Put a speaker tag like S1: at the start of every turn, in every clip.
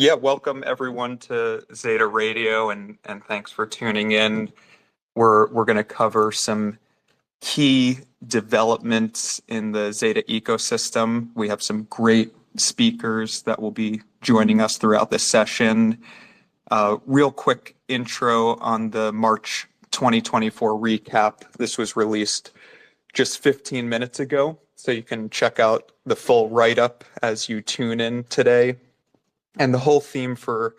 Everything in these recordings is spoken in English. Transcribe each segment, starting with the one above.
S1: Yeah, welcome everyone to ZetaRadio and thanks for tuning in. We're going to cover some key developments in the Zeta ecosystem. We have some great speakers that will be joining us throughout this session. Real quick intro on the March 2024 recap. This was released just 15 minutes ago, so you can check out the full write-up as you tune in today. And the whole theme for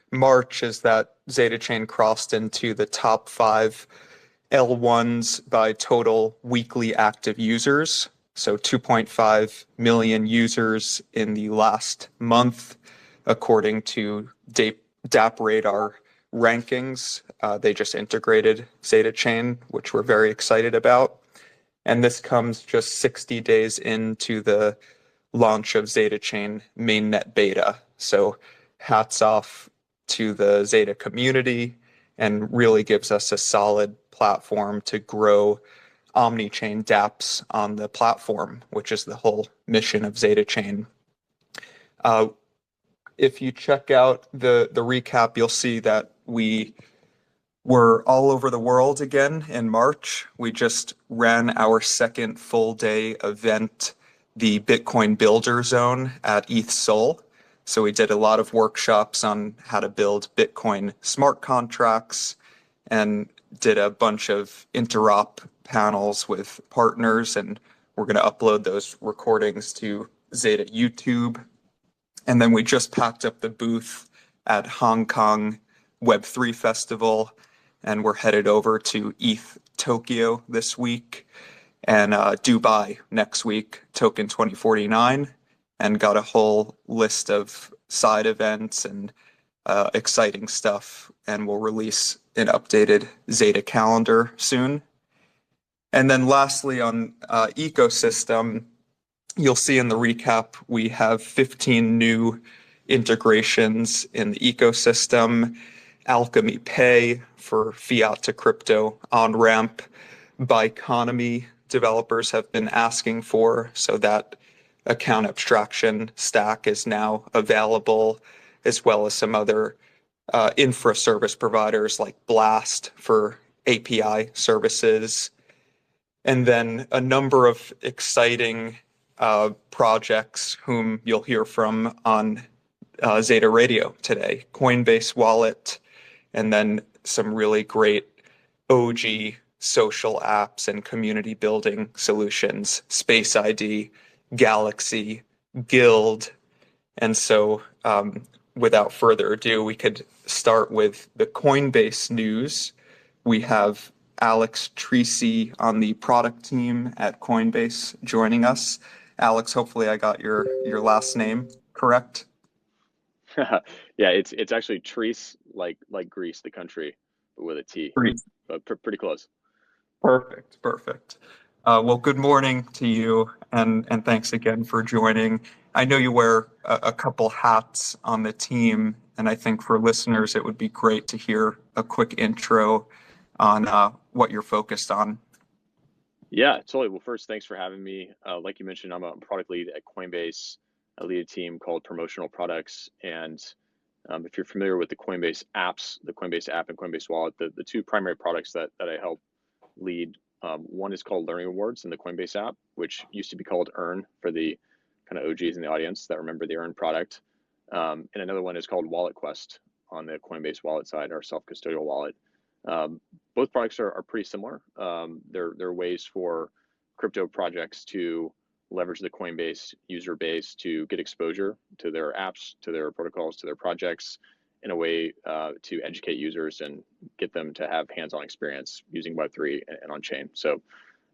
S1: March is that Zeta Chain crossed into the top 5 L1s by total weekly active users. So 2.5 million users in the last month, according to DAP Radar rankings. They just integrated Zeta Chain, which we're very excited about. And this comes just 60 days into the launch of Zeta Chain mainnet beta. So hats off to the Zeta community and really gives us a solid platform to grow omni-chain dApps on the platform, which is the whole mission of Zeta Chain. If you check out the recap, you'll see that we were all over the world again in March. We just ran our second full day event, the Bitcoin Builder Zone at ETH Seoul. So we did a lot of workshops on how to build Bitcoin smart contracts and did a bunch of interop panels with partners, and we're going to upload those recordings to Zeta YouTube. And then we just packed up the booth at Hong Kong Web3 Festival, and we're headed over to ETH Tokyo this week and Dubai next week, Token 2049, and got a whole list of side events and exciting stuff. And we'll release an updated Zeta calendar soon. And then lastly, on ecosystem, you'll see in the recap, we have 15 new integrations in the ecosystem. Alchemy Pay for fiat to crypto on-ramp. Biconomy developers have been asking for, so that account abstraction stack is now available, as well as some other infra service providers like Blast for API services. And then a number of exciting projects whom you'll hear from on ZetaRadio today. Coinbase Wallet, and then some really great OG social apps and community building solutions, Space ID, Galaxy, Guild. And so without further ado, we could start with the Coinbase news. We have Alex Treacy on the product team at Coinbase joining us. Alex, hopefully I got your last name correct.
S2: Yeah, it's actually Treese, like Greece, the country, but with a T.
S1: Great.
S2: But pretty close.
S1: Perfect. Well, good morning to you, and thanks again for joining. I know you wear a couple hats on the team, and I think for listeners, it would be great to hear a quick intro on what you're focused on.
S2: Yeah, totally. Well, first, thanks for having me. Like you mentioned, I'm a product lead at Coinbase. I lead a team called Promotional Products, and if you're familiar with the Coinbase apps, the Coinbase app and Coinbase Wallet, the two primary products that I help lead, one is called Learning Rewards in the Coinbase app, which used to be called Earn for the kind of OGs in the audience that remember the Earn product. And another one is called Wallet Quest on the Coinbase Wallet side, our self-custodial wallet. Both products are pretty similar. They're ways for crypto projects to leverage the Coinbase user base to get exposure to their apps, to their protocols, to their projects in a way to educate users and get them to have hands-on experience using Web3 and on-chain. So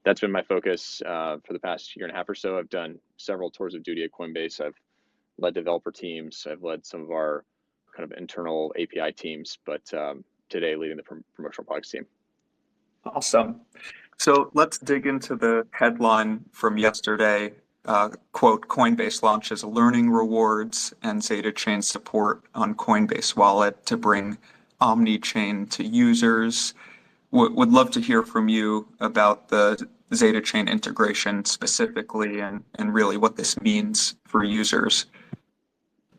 S2: that's been my focus for the past year and a half or so. I've done several tours of duty at Coinbase. I've led developer teams. I've led some of our kind of internal API teams, but today leading the promotional products team.
S1: Awesome. So let's dig into the headline from yesterday. Quote, Coinbase launches Learning Rewards and Zeta Chain support on Coinbase Wallet to bring omni-chain to users. Would love to hear from you about the Zeta Chain integration specifically and really what this means for users.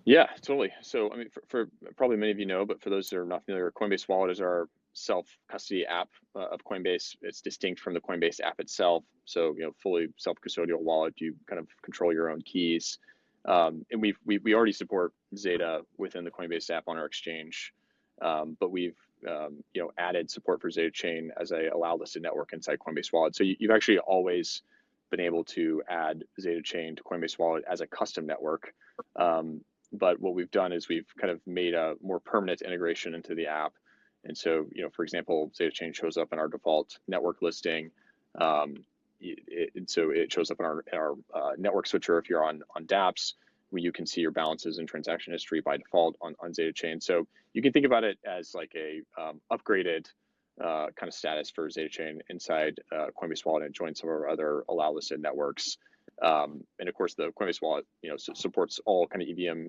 S2: Yeah, totally. So, I mean, for probably many of you know, but for those that are not familiar, Coinbase Wallet is our self-custody app of Coinbase. It's distinct from the Coinbase app itself. So, fully self-custodial wallet. You kind of control your own keys. And we already support Zeta within the Coinbase app on our exchange, but we've added support for Zeta Chain as a allow listed network inside Coinbase Wallet. So you've actually always been able to add Zeta Chain to Coinbase Wallet as a custom network. But what we've done is we've kind of made a more permanent integration into the app. And so, for example, Zeta Chain shows up in our default network listing. And so it shows up in our network switcher if you're on dApps, where you can see your balances and transaction history by default on Zeta Chain. So you can think about it as like a upgraded kind of status for Zeta Chain inside Coinbase Wallet, and join some of our other allow listed networks. And of course, the Coinbase Wallet, supports all kind of EVM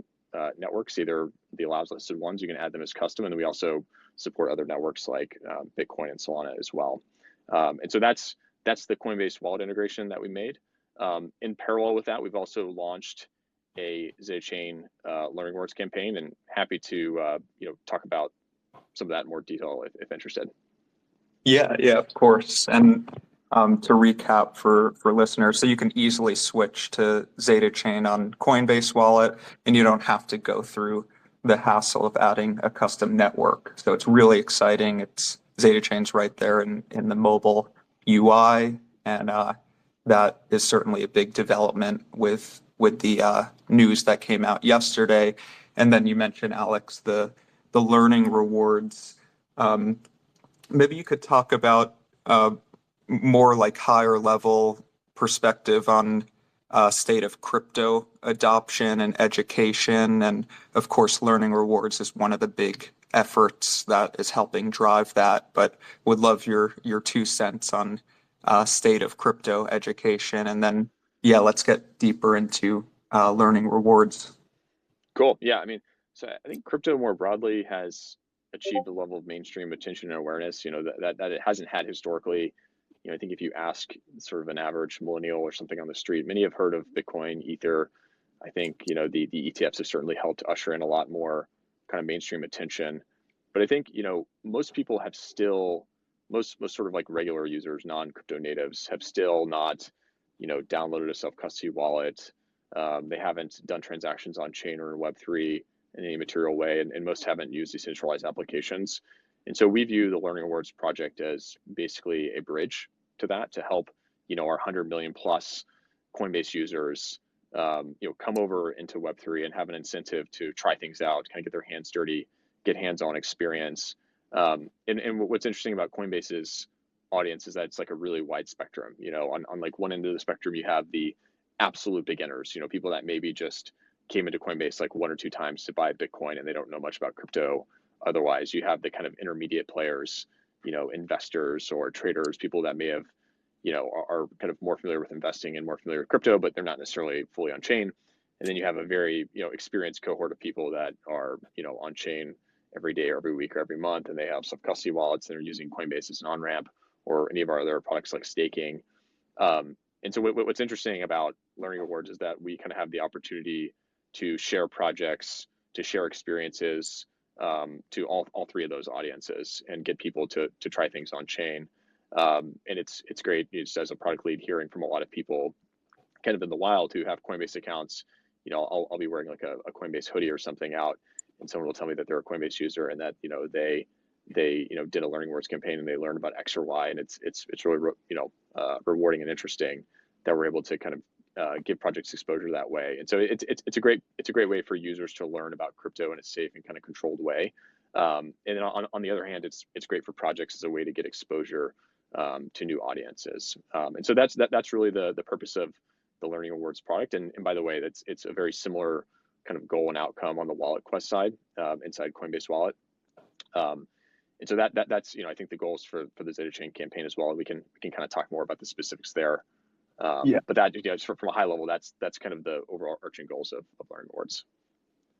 S2: networks, either the allows listed ones, you can add them as custom, and then we also support other networks like Bitcoin and Solana as well. And so that's the Coinbase Wallet integration that we made. In parallel with that, we've also launched a Zeta Chain Learning Rewards campaign, and happy to talk about some of that in more detail if interested.
S1: Yeah, of course. And to recap for listeners, so you can easily switch to Zeta Chain on Coinbase Wallet, and you don't have to go through the hassle of adding a custom network. So it's really exciting. It's Zeta Chain's right there in the mobile UI, and that is certainly a big development with the news that came out yesterday. And then you mentioned, Alex, the learning rewards. Maybe you could talk about more like higher level perspective on state of crypto adoption and education. And of course, learning rewards is one of the big efforts that is helping drive that. But would love your 2 cents on state of crypto education. And then, let's get deeper into learning rewards.
S2: Cool. Yeah. I mean, so I think crypto more broadly has achieved a level of mainstream attention and awareness, that it hasn't had historically. I think if you ask sort of an average millennial or something on the street, many have heard of Bitcoin, Ether. I think, the ETFs have certainly helped usher in a lot more kind of mainstream attention. But I think, most people have still, most sort of like regular users, non-crypto natives, have still not, downloaded a self-custody wallet. They haven't done transactions on chain or in Web3 in any material way, and most haven't used decentralized applications. And so we view the Learning Rewards project as basically a bridge to that, to help, our 100 million plus Coinbase users, come over into Web3 and have an incentive to try things out, kind of get their hands dirty, get hands-on experience. And what's interesting about Coinbase's audience is that it's like a really wide spectrum. On like one end of the spectrum, you have the absolute beginners, people that maybe just came into Coinbase like 1 or 2 times to buy Bitcoin and they don't know much about crypto. Otherwise, you have the kind of intermediate players, investors or traders, people that may have, are kind of more familiar with investing and more familiar with crypto, but they're not necessarily fully on chain. And then you have a very, experienced cohort of people that are, on chain every day or every week or every month, and they have some custody wallets that are using Coinbase as an on-ramp, or any of our other products like staking. And so what's interesting about Learning Rewards is that we kind of have the opportunity to share projects, to share experiences, to all 3 of those audiences, and get people to try things on chain. And it's great, just as a product lead, hearing from a lot of people kind of in the wild who have Coinbase accounts. I'll be wearing like a Coinbase hoodie or something out, and someone will tell me that they're a Coinbase user and that they did a Learning Rewards campaign and they learned about X or Y, and it's really rewarding and interesting that we're able to kind of give projects exposure that way. And so it's a great way for users to learn about crypto in a safe and kind of controlled way. And then on the other hand, it's great for projects as a way to get exposure to new audiences. And so that's really the purpose of the Learning Rewards product. And by the way, it's a very similar kind of goal and outcome on the Wallet Quest side, inside Coinbase Wallet. And so that's I think the goals for the Zeta Chain campaign as well. We can kind of talk more about the specifics there. But that, just from a high level, that's kind of the overarching goals of Learning Rewards.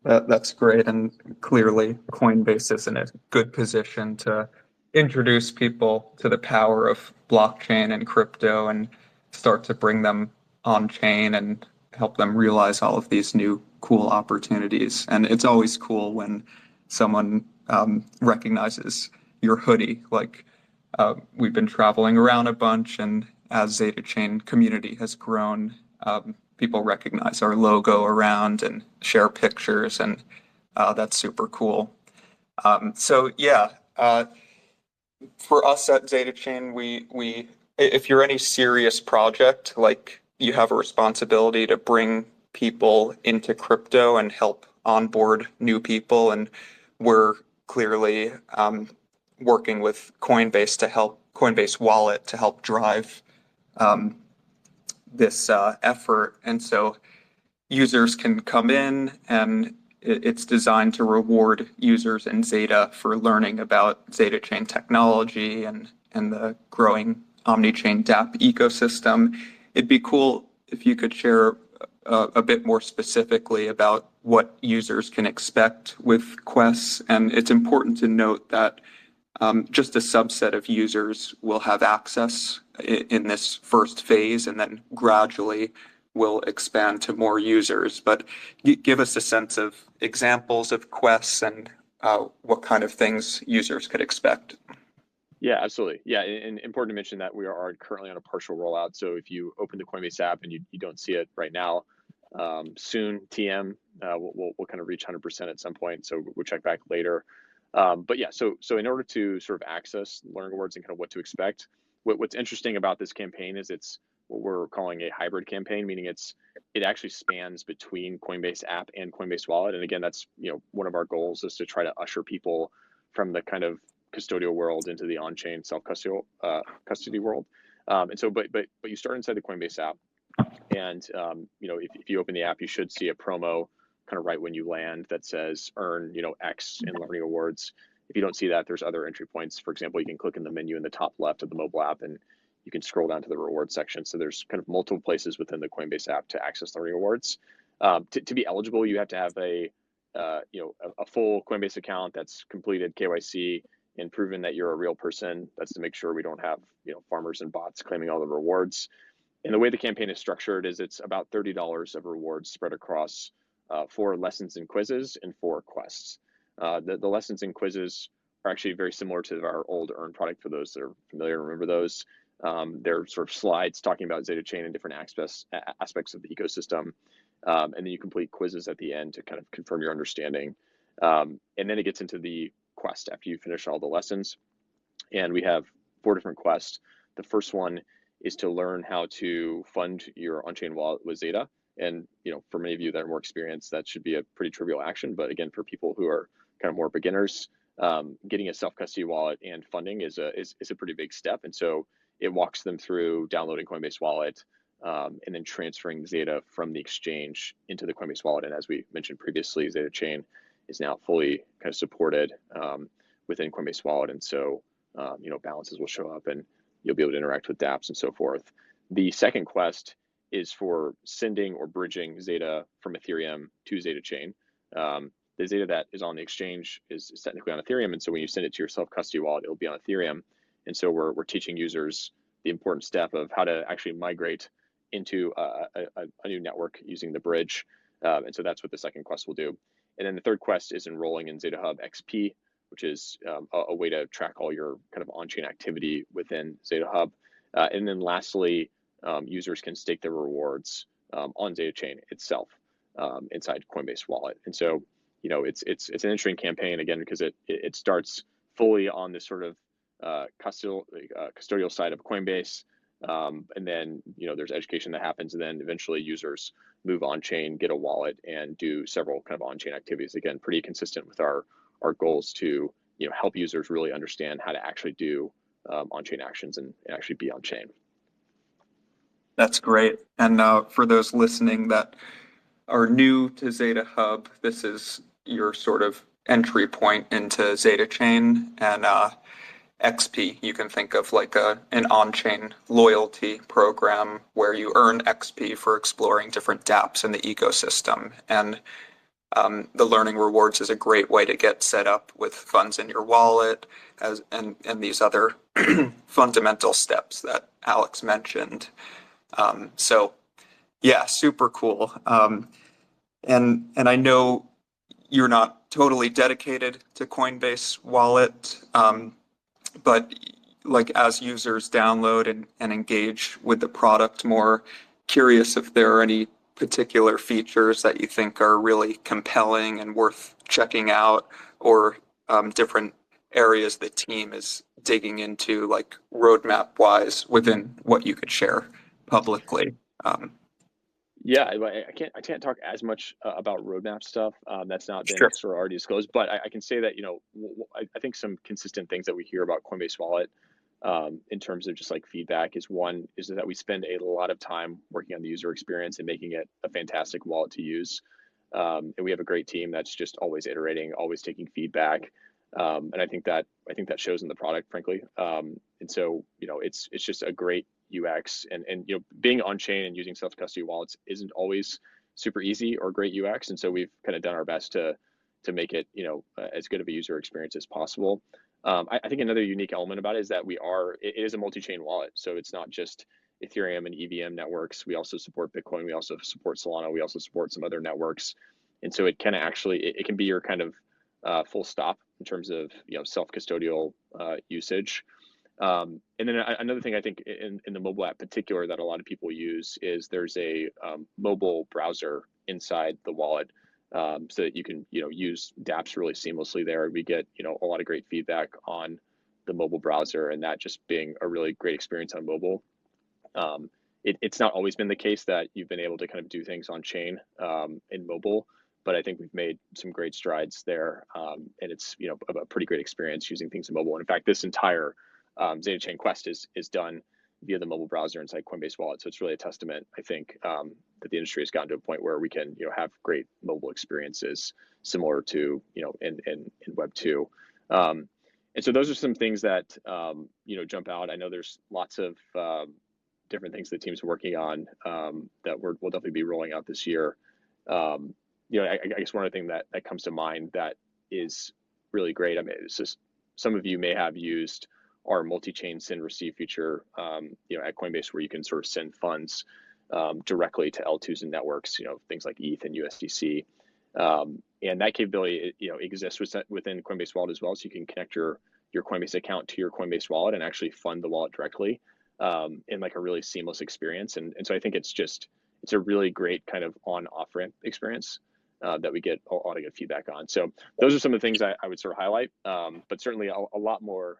S1: That's great, and clearly Coinbase is in a good position to introduce people to the power of blockchain and crypto, and start to bring them on chain and help them realize all of these new cool opportunities. And it's always cool when someone recognizes your hoodie. Like we've been traveling around a bunch, and as Zeta Chain community has grown, people recognize our logo around and share pictures, and that's super cool. So yeah, for us at Zeta Chain, we if you're any serious project, like you have a responsibility to bring people into crypto and help onboard new people, and we're clearly working with Coinbase Wallet to help drive um, this effort. And so users can come in, and it's designed to reward users in Zeta for learning about Zeta Chain technology and the growing omni-chain dApp ecosystem. It'd be cool if you could share a bit more specifically about what users can expect with quests. And it's important to note that just a subset of users will have access in this first phase, and then gradually will expand to more users. But give us a sense of examples of quests and what kind of things users could expect.
S2: Yeah, absolutely. Yeah, and important to mention that we are currently on a partial rollout. So if you open the Coinbase app and you don't see it right now, soon TM we'll kind of reach 100% at some point. So we'll check back later. But yeah, so in order to sort of access learning awards and kind of what to expect, what's interesting about this campaign is it's what we're calling a hybrid campaign, meaning it actually spans between Coinbase app and Coinbase Wallet. And again, that's one of our goals is to try to usher people from the kind of custodial world into the on-chain self-custodial custody world. And so, but you start inside the Coinbase app, and if you open the app, you should see a promo kind of right when you land that says earn X in learning awards. If you don't see that, there's other entry points. For example, you can click in the menu in the top left of the mobile app, and you can scroll down to the reward section. So there's kind of multiple places within the Coinbase app to access learning awards. To be eligible, you have to have a full Coinbase account that's completed KYC and proven that you're a real person. That's to make sure we don't have farmers and bots claiming all the rewards. And the way the campaign is structured is it's about $30 of rewards spread across 4 lessons and quizzes and 4 quests. The lessons and quizzes are actually very similar to our old Earn product for those that are familiar and remember those. They're sort of slides talking about Zeta Chain and different aspects of the ecosystem. And then you complete quizzes at the end to kind of confirm your understanding. And then it gets into the quest after you finish all the lessons. And we have 4 different quests. The first one is to learn how to fund your on-chain wallet with Zeta. And for many of you that are more experienced, that should be a pretty trivial action. But again, for people who are kind of more beginners, getting a self-custody wallet and funding is a pretty big step. And so it walks them through downloading Coinbase Wallet and then transferring Zeta from the exchange into the Coinbase Wallet. And as we mentioned previously, Zeta Chain is now fully kind of supported within Coinbase Wallet. And so balances will show up and you'll be able to interact with dApps and so forth. The second quest is for sending or bridging Zeta from Ethereum to Zeta Chain. The Zeta that is on the exchange is technically on Ethereum. And so when you send it to your self-custody wallet, it'll be on Ethereum. And so we're teaching users the important step of how to actually migrate into a new network using the bridge. And so that's what the second quest will do. And then the third quest is enrolling in Zeta Hub XP, which is a way to track all your kind of on-chain activity within Zeta Hub. And then lastly, users can stake their rewards on Zeta Chain itself inside Coinbase Wallet. And so, it's an interesting campaign again because it starts fully on this sort of custodial side of Coinbase, and then there's education that happens, and then eventually users move on chain, get a wallet, and do several kind of on chain activities. Again, pretty consistent with our goals to help users really understand how to actually do on chain actions and actually be on chain.
S1: That's great. And for those listening that are new to Zeta Hub, this is your sort of entry point into Zeta Chain. And XP, you can think of like an on-chain loyalty program where you earn XP for exploring different dApps in the ecosystem. And the learning rewards is a great way to get set up with funds in your wallet and these other fundamental steps that Alex mentioned. So yeah, super cool. And I know you're not totally dedicated to Coinbase Wallet, but like as users download and engage with the product more, curious if there are any particular features that you think are really compelling and worth checking out, or different areas the team is digging into, like roadmap wise, within what you could share publicly. Um,
S2: Yeah, I can't talk as much about roadmap stuff. That's not been
S1: sure.
S2: sort of already disclosed, but I can say that, you know, I think some consistent things that we hear about Coinbase Wallet, in terms of just like feedback, is one is that we spend a lot of time working on the user experience and making it a fantastic wallet to use. And we have a great team that's just always iterating, always taking feedback. And I think that shows in the product, frankly. And so, you know, it's just a great UX, and you know, being on chain and using self custody wallets isn't always super easy or great UX. And so we've kind of done our best to make it, you know, as good of a user experience as possible. I think another unique element about it is that it is a multi-chain wallet. So it's not just Ethereum and EVM networks. We also support Bitcoin. We also support Solana. We also support some other networks. And so it can actually, it can be your kind of full stop in terms of, you know, self-custodial usage. And then another thing I think in the mobile app particular that a lot of people use is there's a mobile browser inside the wallet, so that you can, you know, use dApps really seamlessly there. We get, you know, a lot of great feedback on the mobile browser, and that just being a really great experience on mobile. It's not always been the case that you've been able to kind of do things on chain in mobile, but I think we've made some great strides there, and it's, you know, a pretty great experience using things in mobile. And in fact, this entire Zeta Chain Quest is done via the mobile browser inside Coinbase Wallet. So it's really a testament, I think, that the industry has gotten to a point where we can, you know, have great mobile experiences similar to, you know, in Web 2. And so those are some things that, you know, jump out. I know there's lots of different things the team's working on, that we'll definitely be rolling out this year. You know, I guess one of the things that comes to mind that is really great. I mean, it's just, some of you may have used our multi-chain send receive feature, you know, at Coinbase, where you can sort of send funds directly to L2s and networks, you know, things like ETH and USDC. And that capability, you know, exists within Coinbase Wallet as well. So you can connect your Coinbase account to your Coinbase wallet and actually fund the wallet directly, in like a really seamless experience. And so I think it's a really great kind of on-off ramp experience that we get a lot of good feedback on. So those are some of the things I would sort of highlight, but certainly a lot more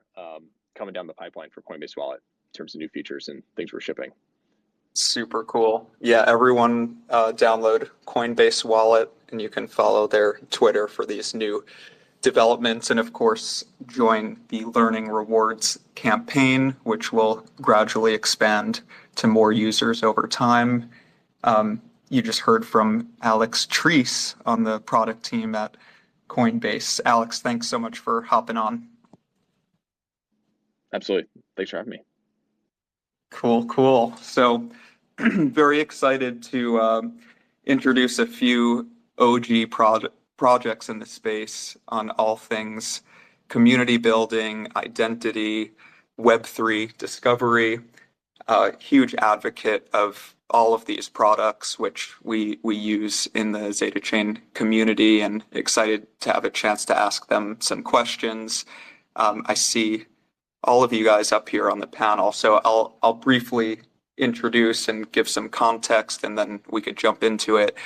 S2: coming down the pipeline for Coinbase Wallet in terms of new features and things we're shipping.
S1: Super cool. Yeah, everyone download Coinbase Wallet, and you can follow their Twitter for these new developments. And of course, join the Learning Rewards campaign, which will gradually expand to more users over time. You just heard from Alex Treese on the product team at Coinbase. Alex, thanks so much for hopping on.
S2: Absolutely. Thanks for having me.
S1: Cool. So very excited to introduce a few OG projects in the space on all things community building, identity, Web3 discovery. Huge advocate of all of these products, which we use in the Zeta Chain community, and excited to have a chance to ask them some questions. I see all of you guys up here on the panel, so I'll briefly introduce and give some context, and then we could jump into it.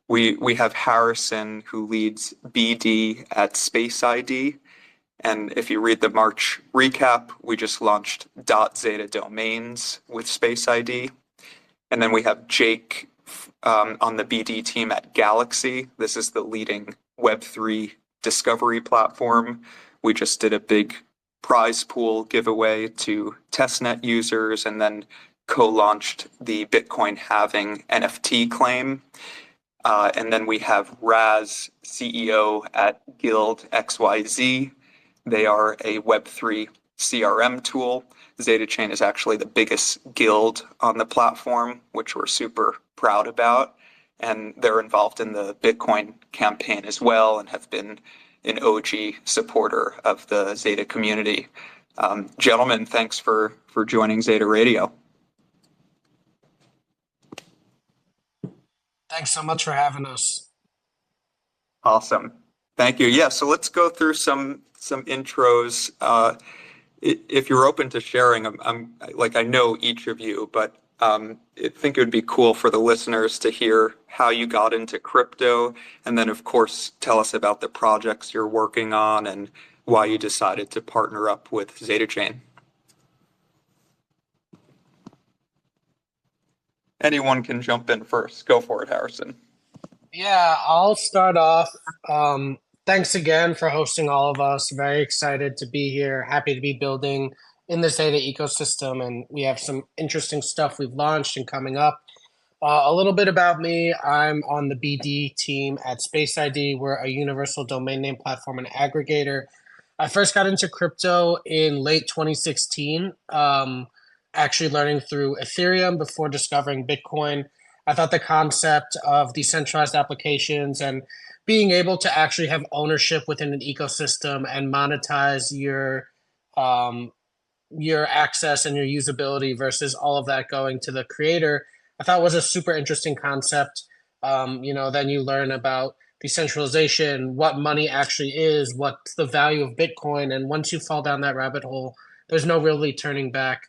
S1: We have Harrison, who leads BD at Space ID. And if you read the March recap, we just launched .zeta domains with Space ID. And then we have Jake on the BD team at Galaxy. This is the leading Web3 discovery platform. We just did a big prize pool giveaway to testnet users, and then co-launched the Bitcoin halving NFT claim. And then we have Raz, CEO at Guild XYZ. They are a Web3 CRM tool. Zeta Chain is actually the biggest guild on the platform, which we're super proud about. And they're involved in the Bitcoin campaign as well, and have been an OG supporter of the Zeta community. Gentlemen, thanks for joining ZetaRadio.
S3: Thanks so much for having us.
S1: Awesome. Thank you. Yeah, so let's go through some intros. If you're open to sharing, I'm like I know each of you, but I think it would be cool for the listeners to hear how you got into crypto, and then of course tell us about the projects you're working on and why you decided to partner up with ZetaChain. Anyone can jump in first. Go for it, Harrison.
S3: Yeah, I'll start off. Thanks again for hosting all of us. Very excited to be here. Happy to be building in the Zeta ecosystem, and we have some interesting stuff we've launched and coming up. A little bit about me. I'm on the BD team at Space ID. We're a universal domain name platform and aggregator. I first got into crypto in late 2016, actually learning through Ethereum before discovering Bitcoin. I thought the concept of decentralized applications and being able to actually have ownership within an ecosystem and monetize um, your access and your usability versus all of that going to the creator, I thought was a super interesting concept. Then you learn about decentralization, what money actually is, what's the value of Bitcoin, and once you fall down that rabbit hole, there's no really turning back.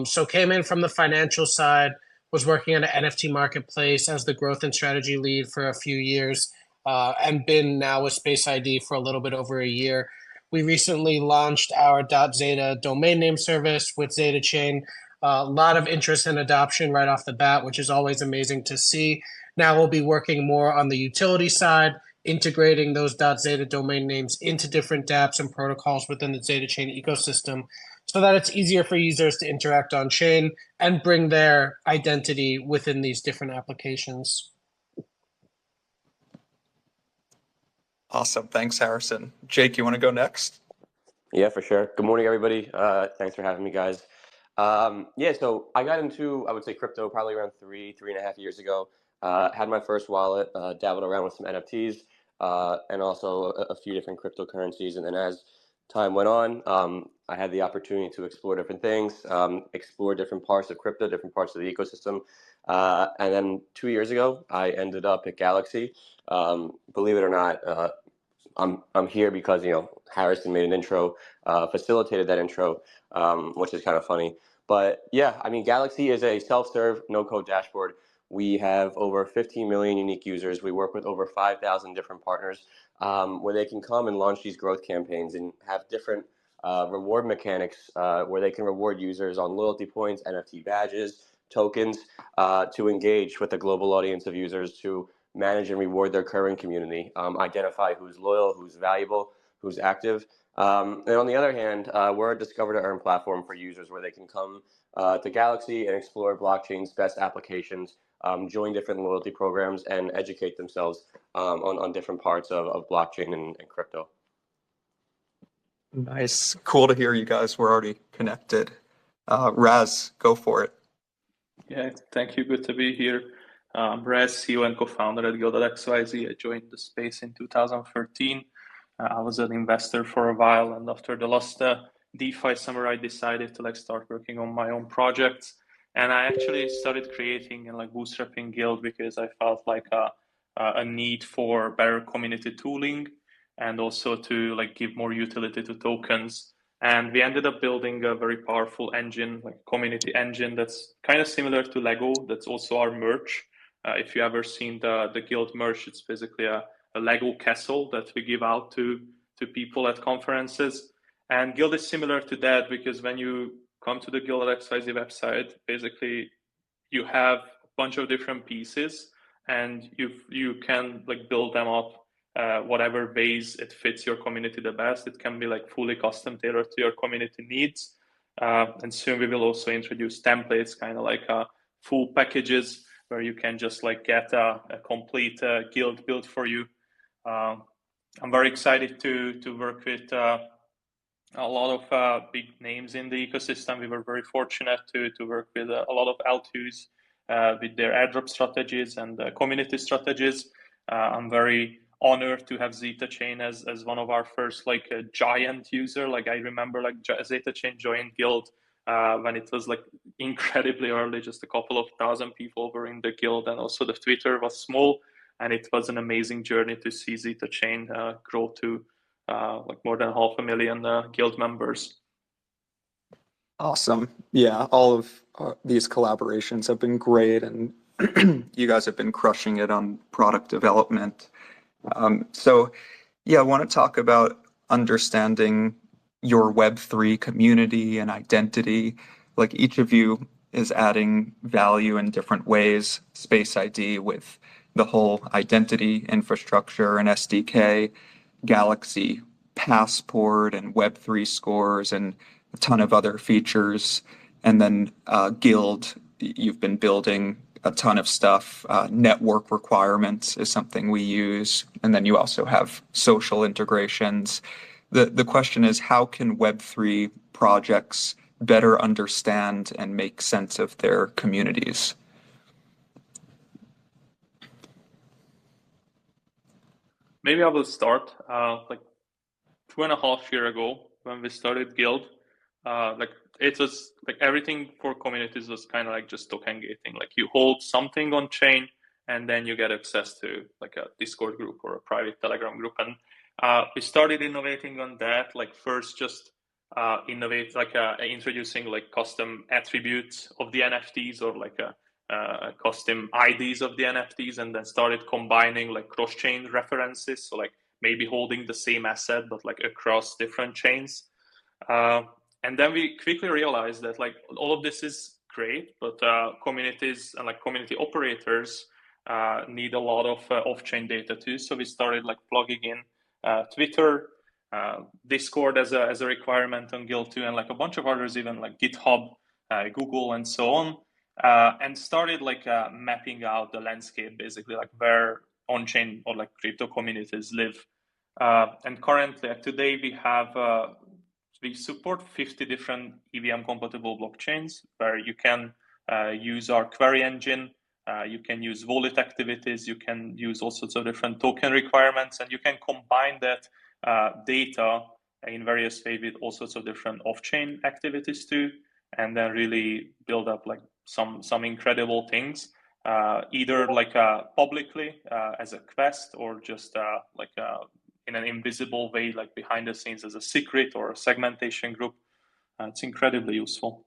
S3: So came in from the financial side, was working at an NFT marketplace as the growth and strategy lead for a few years, and been now with Space ID for a little bit over a year. We recently launched our .zeta domain name service with ZetaChain. A lot of interest and adoption right off the bat, which is always amazing to see. Now we'll be working more on the utility side, integrating those .zeta domain names into different dApps and protocols within the ZetaChain ecosystem so that it's easier for users to interact on chain and bring their identity within these different applications.
S1: Awesome. Thanks, Harrison. Jake, you want to go next?
S4: Yeah, for sure. Good morning, everybody. Thanks for having me, guys. Yeah, so I got into, I would say, crypto probably around 3.5 years ago. Had my first wallet, dabbled around with some NFTs, and also a few different cryptocurrencies. And then as time went on, I had the opportunity to explore different things, explore different parts of crypto, different parts of the ecosystem. And then 2 years ago, I ended up at Galaxy. Believe it or not, I'm here because Harrison made an intro, facilitated that intro, which is kind of funny. But yeah, I mean, Galaxy is a self-serve, no-code dashboard. We have over 15 million unique users. We work with over 5,000 different partners, where they can come and launch these growth campaigns and have different reward mechanics, where they can reward users on loyalty points, NFT badges, tokens, to engage with a global audience of users to manage and reward their current community, identify who's loyal, who's valuable, who's active. And on the other hand, we're a discover to earn platform for users where they can come to Galaxy and explore blockchain's best applications, join different loyalty programs, and educate themselves on different parts of blockchain and crypto.
S1: Nice. Cool to hear you guys were already connected. Raz, go for it.
S5: Yeah, thank you. Good to be here. Raz, CEO and co-founder at Guild.xyz. I joined the space in 2013. I was an investor for a while, and after the last DeFi summer, I decided to start working on my own projects. And I actually started creating and bootstrapping Guild because I felt like a need for better community tooling and also to give more utility to tokens. And we ended up building a very powerful engine, community engine that's kind of similar to Lego. That's also our merch. If you ever seen the Guild merch, it's basically a Lego castle that we give out to people at conferences. And Guild is similar to that because when you come to the Guild.xyz website, basically you have a bunch of different pieces and you can build them up whatever ways it fits your community the best. It can be fully custom tailored to your community needs. And soon we will also introduce templates, kind of full packages where you can just get a complete guild built for you. I'm very excited to work with a lot of big names in the ecosystem. We were very fortunate to work with a lot of L2s with their airdrop strategies and community strategies. I'm very honored to have ZetaChain as one of our first a giant user. I remember ZetaChain joined Guild when it was incredibly early, just a couple of thousand people were in the Guild, and also the Twitter was small. And it was an amazing journey to see ZetaChain grow to like more than 500,000 guild members.
S1: Awesome. Yeah, all of these collaborations have been great, and you guys have been crushing it on product development. So, yeah, I want to talk about understanding your Web3 community and identity. Like each of you is adding value in different ways. Space ID with the whole identity infrastructure and SDK, Galaxy Passport and Web3 scores and a ton of other features. And then Guild, you've been building a ton of stuff. Network requirements is something we use. And then you also have social integrations. The question is, how can Web3 projects better understand and make sense of their communities?
S5: Maybe I will start. Like 2.5 years ago, when we started Guild, like it was like everything for communities was kind of like just token gating. Like you hold something on chain, and then you get access to like a Discord group or a private Telegram group. And we started innovating on that. Like first, just innovate like introducing like custom attributes of the NFTs or like custom IDs of the NFTs, and then started combining like cross-chain references. So like maybe holding the same asset but like across different chains. And then we quickly realized that like all of this is great, but communities and like community operators need a lot of off-chain data too. So we started like plugging in Twitter, Discord as a requirement on Guild 2, and like a bunch of others, even like GitHub, Google, and so on. And started like mapping out the landscape, basically like where on-chain or like crypto communities live. And currently, today, we support 50 different EVM compatible blockchains where you can use our query engine, you can use wallet activities, you can use all sorts of different token requirements, and you can combine that data in various ways with all sorts of different off-chain activities too, and then really build up like some incredible things, either like publicly as a quest or just like in an invisible way, like behind the scenes as a secret or a segmentation group. It's incredibly useful.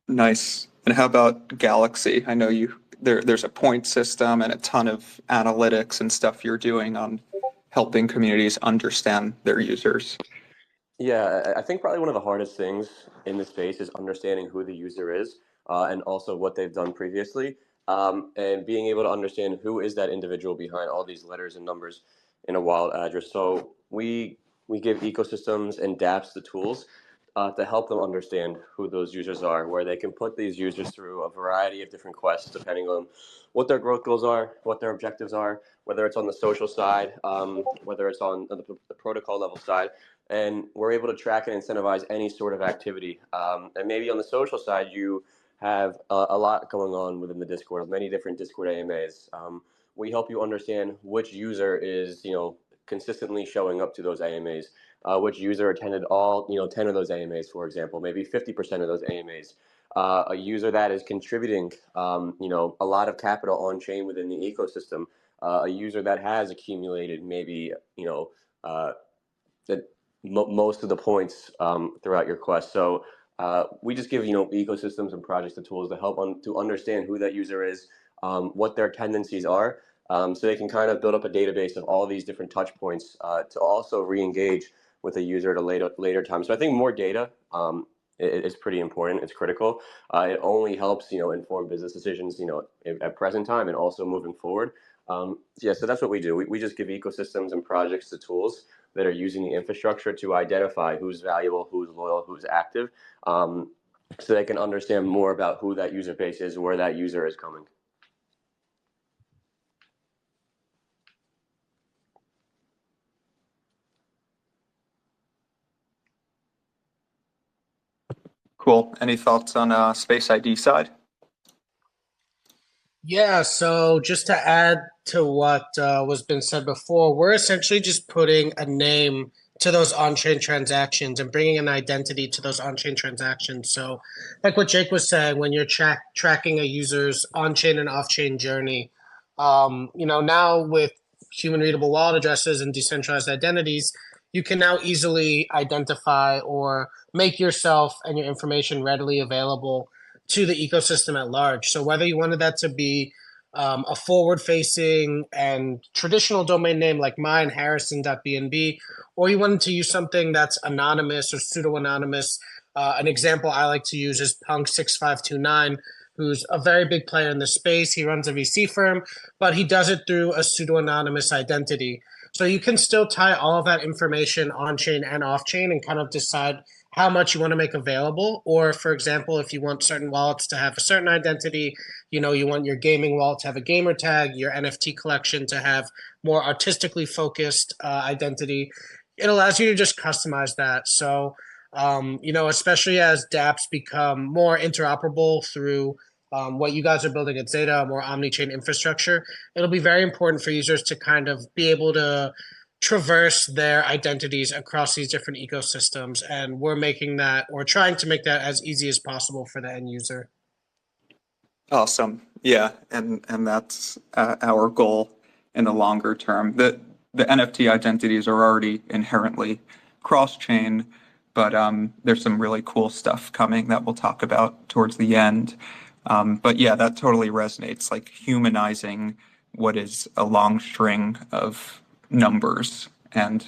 S1: Nice. And how about Galaxy? I know there's a point system and a ton of analytics and stuff you're doing on helping communities understand their users.
S4: Yeah, I think probably one of the hardest things in this space is understanding who the user is and also what they've done previously, and being able to understand who is that individual behind all these letters and numbers in a wallet address. So we give ecosystems and dApps the tools to help them understand who those users are, where they can put these users through a variety of different quests depending on what their growth goals are, what their objectives are, whether it's on the social side, whether it's on the protocol level side. And we're able to track and incentivize any sort of activity. And maybe on the social side, you have a lot going on within the Discord, many different Discord AMAs. We help you understand which user is, consistently showing up to those AMAs, which user attended all, 10 of those AMAs, for example, maybe 50% of those AMAs. A user that is contributing, a lot of capital on chain within the ecosystem. A user that has accumulated maybe, most of the points throughout your quest. So we just give ecosystems and projects the tools to help to understand who that user is, what their tendencies are, so they can kind of build up a database of all these different touch points to also re-engage with a user at a later time. So I think more data is pretty important. It's critical. It only helps inform business decisions at present time and also moving forward. So that's what we do. We just give ecosystems and projects the tools that are using the infrastructure to identify who's valuable, who's loyal, who's active, so they can understand more about who that user base is, where that user is coming.
S1: Cool. Any thoughts on Space ID side?
S3: Yeah, so just to add to what was been said before, we're essentially just putting a name to those on-chain transactions and bringing an identity to those on-chain transactions. So like what Jake was saying, when you're tracking a user's on-chain and off-chain journey, Now with human readable wallet addresses and decentralized identities, you can now easily identify or make yourself and your information readily available to the ecosystem at large. So whether you wanted that to be a forward-facing and traditional domain name like mine, harrison.bnb, or you wanted to use something that's anonymous or pseudo-anonymous. An example I like to use is Punk6529, who's a very big player in the space. He runs a VC firm, but he does it through a pseudo-anonymous identity. So you can still tie all of that information on-chain and off-chain and kind of decide how much you want to make available. Or, for example, if you want certain wallets to have a certain identity, you want your gaming wallet to have a gamer tag, your NFT collection to have more artistically focused identity. It allows you to just customize that. So, especially as dApps become more interoperable through what you guys are building at Zeta, a more omni-chain infrastructure, it'll be very important for users to kind of be able to traverse their identities across these different ecosystems. And we're making that, or trying to make that as easy as possible for the end user.
S1: Awesome. Yeah, and that's our goal in the longer term. The NFT identities are already inherently cross-chain, but there's some really cool stuff coming that we'll talk about towards the end. But yeah, that totally resonates, like humanizing what is a long string of numbers. And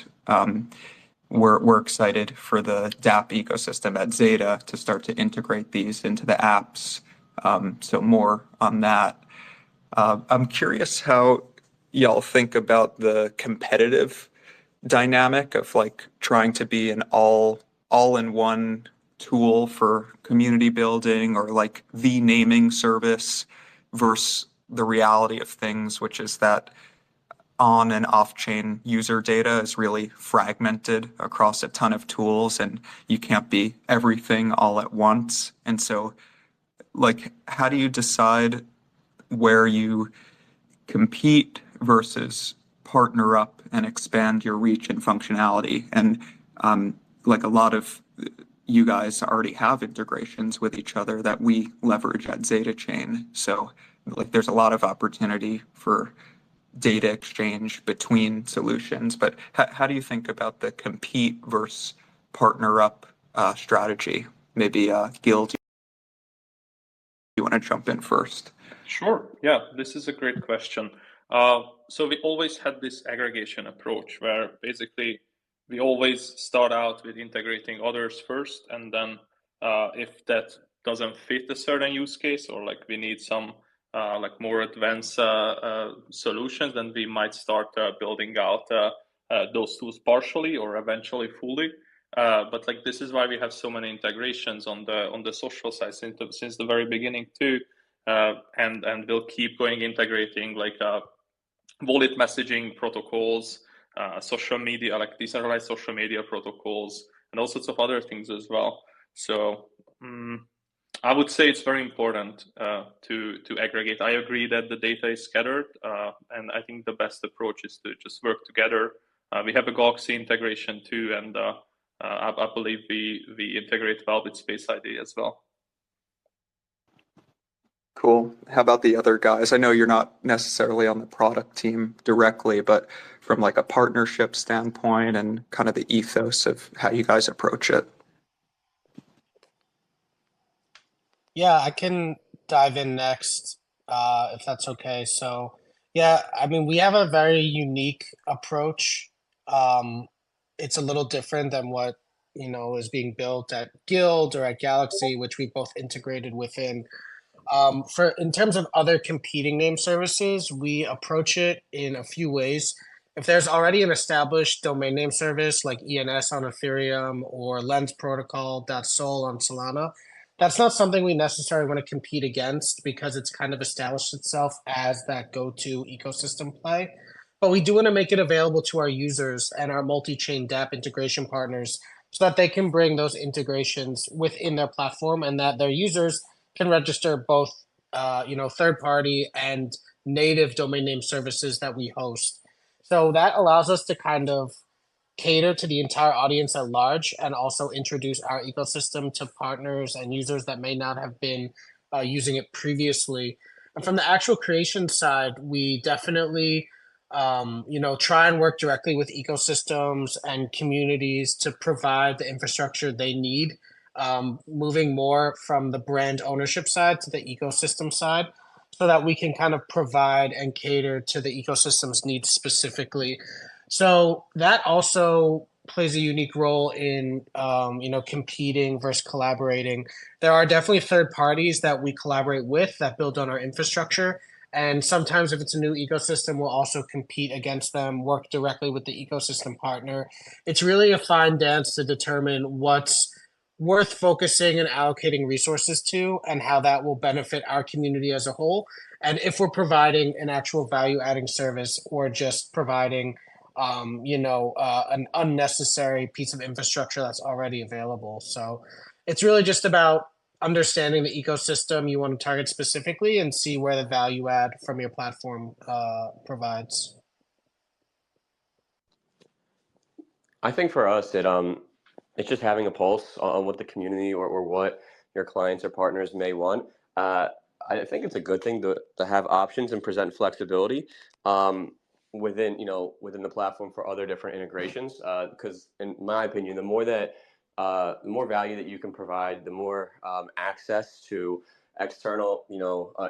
S1: we're excited for the dApp ecosystem at Zeta to start to integrate these into the apps. So more on that. I'm curious how y'all think about the competitive dynamic of like trying to be an all-in-one tool for community building, or like the naming service, versus the reality of things, which is that on and off-chain user data is really fragmented across a ton of tools, and you can't be everything all at once. And so, like, how do you decide where you compete versus partner up and expand your reach and functionality? And like a lot of you guys already have integrations with each other that we leverage at Zeta Chain. So like there's a lot of opportunity for data exchange between solutions. But how do you think about the compete versus partner up strategy? Maybe Gil, do you want to jump in first?
S5: Sure. Yeah, this is a great question. So we always had this aggregation approach where basically we always start out with integrating others first, and then if that doesn't fit a certain use case, or like we need some like more advanced solutions, then we might start building out those tools partially or eventually fully. But like this is why we have so many integrations on the social side since the very beginning too. And we'll keep going integrating like wallet messaging protocols, social media, like decentralized social media protocols, and all sorts of other things as well. So I would say it's very important to aggregate. I agree that the data is scattered, and I think the best approach is to just work together. We have a Galaxy integration too, and I believe we integrate well with Space ID as well.
S1: Cool. How about the other guys? I know you're not necessarily on the product team directly, but from like a partnership standpoint and kind of the ethos of how you guys approach it.
S3: Yeah, I can dive in next, if that's okay. So, yeah, I mean, we have a very unique approach. It's a little different than what, is being built at Guild or at Galaxy, which we both integrated within. In terms of other competing name services, we approach it in a few ways. If there's already an established domain name service like ENS on Ethereum or Lens Protocol.sol on Solana, that's not something we necessarily want to compete against because it's kind of established itself as that go-to ecosystem play. But we do want to make it available to our users and our multi-chain dApp integration partners so that they can bring those integrations within their platform and that their users can register both, third-party and native domain name services that we host. So that allows us to kind of cater to the entire audience at large and also introduce our ecosystem to partners and users that may not have been using it previously. And from the actual creation side, we definitely, try and work directly with ecosystems and communities to provide the infrastructure they need, moving more from the brand ownership side to the ecosystem side, so that we can kind of provide and cater to the ecosystem's needs specifically. So that also plays a unique role in, competing versus collaborating. There are definitely third parties that we collaborate with that build on our infrastructure. And sometimes, if it's a new ecosystem, we'll also compete against them, work directly with the ecosystem partner. It's really a fine dance to determine what's worth focusing and allocating resources to and how that will benefit our community as a whole. And if we're providing an actual value adding service or just providing an unnecessary piece of infrastructure that's already available. So it's really just about understanding the ecosystem you want to target specifically and see where the value add from your platform provides.
S4: I think for us, it's just having a pulse on what the community or what your clients or partners may want. I think it's a good thing to have options and present flexibility within the platform for other different integrations. Because in my opinion, the more value that you can provide, the more access to external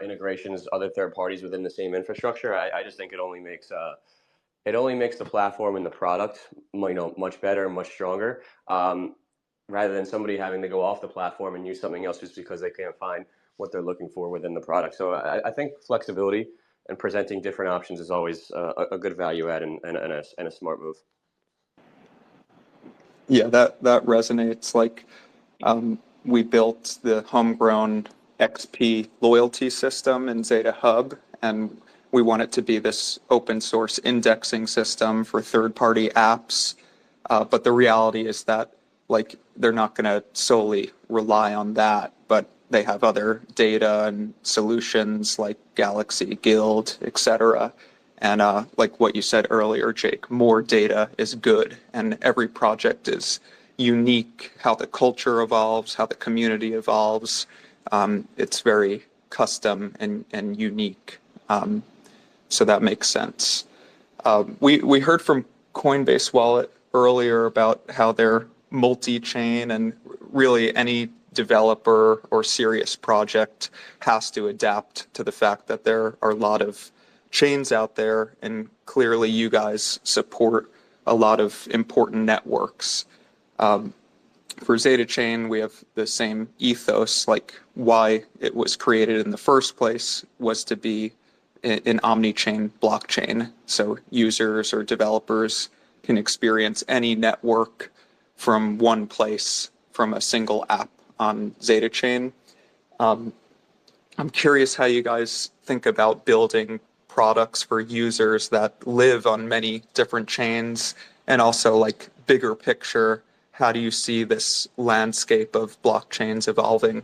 S4: integrations, other third parties within the same infrastructure. I just think it only makes the platform and the product much better and much stronger, rather than somebody having to go off the platform and use something else just because they can't find what they're looking for within the product. So I think flexibility and presenting different options is always a good value add and a smart move.
S1: Yeah, that resonates. Like, we built the homegrown XP loyalty system in Zeta Hub, and we want it to be this open source indexing system for third-party apps. But the reality is that, like, they're not going to solely rely on that, but they have other data and solutions like Galaxy, Guild, etc. And like what you said earlier, Jake, more data is good, and every project is unique. How the culture evolves, how the community evolves, it's very custom and unique. So that makes sense. We heard from Coinbase Wallet earlier about how they're multi-chain, and really any developer or serious project has to adapt to the fact that there are a lot of chains out there, and clearly you guys support a lot of important networks. For Zeta Chain, we have the same ethos, like why it was created in the first place was to be an omni-chain blockchain. So users or developers can experience any network from one place, from a single app on Zeta Chain. I'm curious how you guys think about building products for users that live on many different chains, and also, like, bigger picture, how do you see this landscape of blockchains evolving?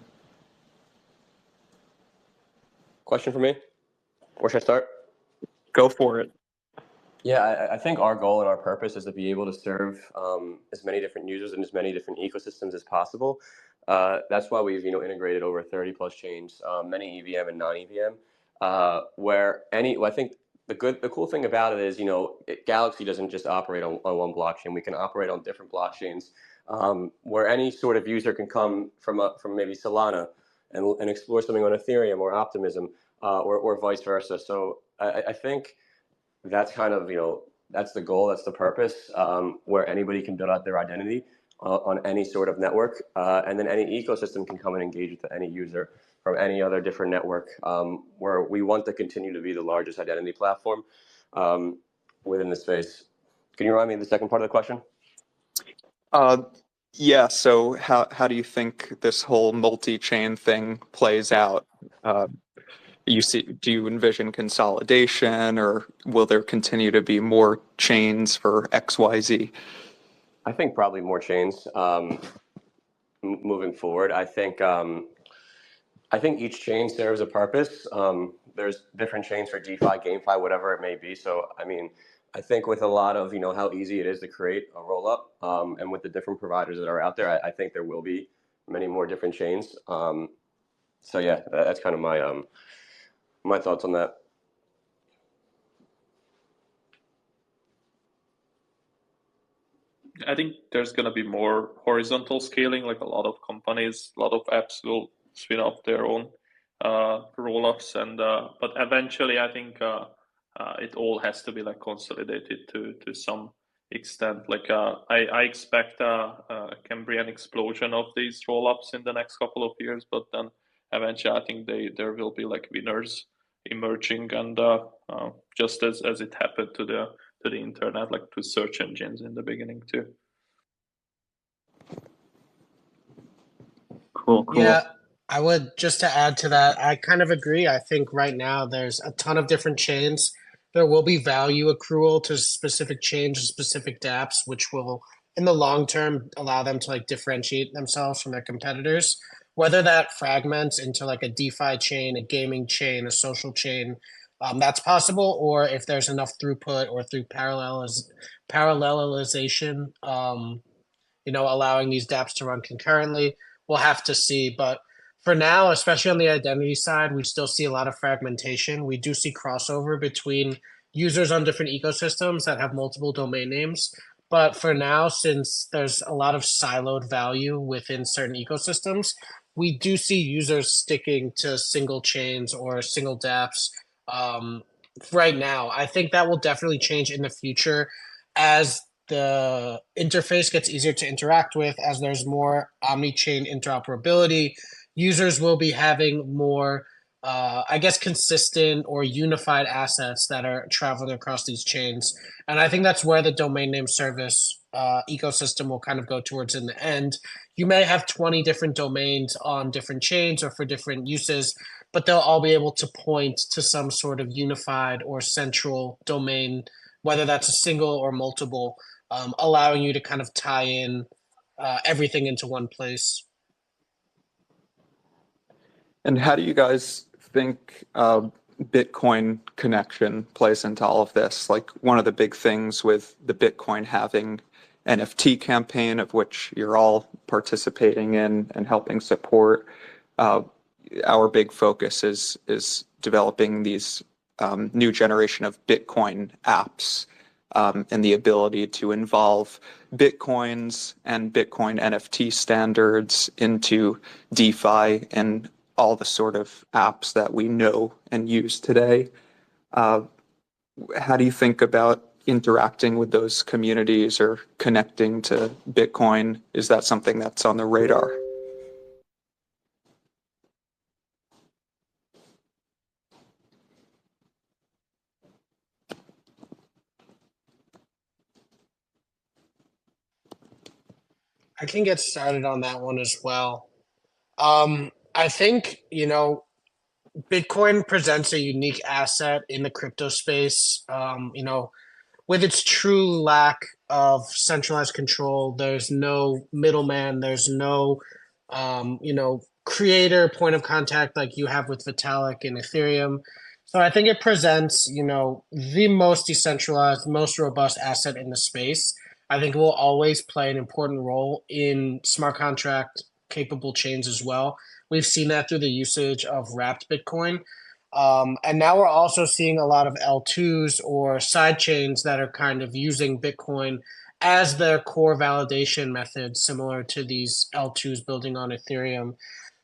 S4: Question for me? Where should I start?
S1: Go for it.
S4: Yeah, I think our goal and our purpose is to be able to serve as many different users and as many different ecosystems as possible. That's why we've integrated over 30 plus chains, many EVM and non-EVM. I think the cool thing about it is Galaxy doesn't just operate on one blockchain. We can operate on different blockchains, where any sort of user can come from maybe Solana and explore something on Ethereum or Optimism, or vice versa. So I think that's kind of that's the goal, that's the purpose, where anybody can build out their identity on any sort of network, and then any ecosystem can come and engage with any user from any other different network, where we want to continue to be the largest identity platform within the space. Can you remind me of the second part of the question?
S1: Yeah, so how do you think this whole multi-chain thing plays out? Do you envision consolidation, or will there continue to be more chains for XYZ?
S4: I think probably more chains moving forward. I think each chain serves a purpose. There's different chains for DeFi, GameFi, whatever it may be. So I mean, I think with a lot of how easy it is to create a roll up, and with the different providers that are out there, I think there will be many more different chains. So yeah, that's kind of my thoughts on that.
S5: I think there's going to be more horizontal scaling. Like a lot of companies, a lot of apps will spin off their own roll-ups, and but eventually, I think it all has to be like consolidated to some extent. Like I expect a Cambrian explosion of these roll-ups in the next couple of years, but then eventually, I think there will be like winners emerging, and just as it happened to the internet, like to search engines in the beginning too.
S2: Cool.
S3: Yeah, I would just to add to that, I kind of agree. I think right now there's a ton of different chains. There will be value accrual to specific chains and specific dApps, which will, in the long term, allow them to like differentiate themselves from their competitors. Whether that fragments into like a DeFi chain, a gaming chain, a social chain, that's possible. Or if there's enough throughput or through parallelization, allowing these dApps to run concurrently. We'll have to see. But for now, especially on the identity side, we still see a lot of fragmentation. We do see crossover between users on different ecosystems that have multiple domain names. But for now, since there's a lot of siloed value within certain ecosystems, we do see users sticking to single chains or single dApps right now. I think that will definitely change in the future as the interface gets easier to interact with, as there's more omni-chain interoperability. Users will be having more, consistent or unified assets that are traveling across these chains. And I think that's where the domain name service ecosystem will kind of go towards in the end. You may have 20 different domains on different chains or for different uses, but they'll all be able to point to some sort of unified or central domain, whether that's a single or multiple, allowing you to kind of tie in everything into one place.
S1: And how do you guys think Bitcoin connection plays into all of this? Like one of the big things with the Bitcoin having NFT campaign, of which you're all participating in and helping support, our big focus is developing these new generation of Bitcoin apps. And the ability to involve Bitcoins and Bitcoin NFT standards into DeFi and all the sort of apps that we know and use today. How do you think about interacting with those communities or connecting to Bitcoin? Is that something that's on the radar?
S3: I can get started on that one as well. I think, Bitcoin presents a unique asset in the crypto space. With its true lack of centralized control, there's no middleman, there's no, creator point of contact like you have with Vitalik and Ethereum. So I think it presents, the most decentralized, most robust asset in the space. I think it will always play an important role in smart contract capable chains as well. We've seen that through the usage of wrapped Bitcoin. And now we're also seeing a lot of L2s or side chains that are kind of using Bitcoin as their core validation method, similar to these L2s building on Ethereum.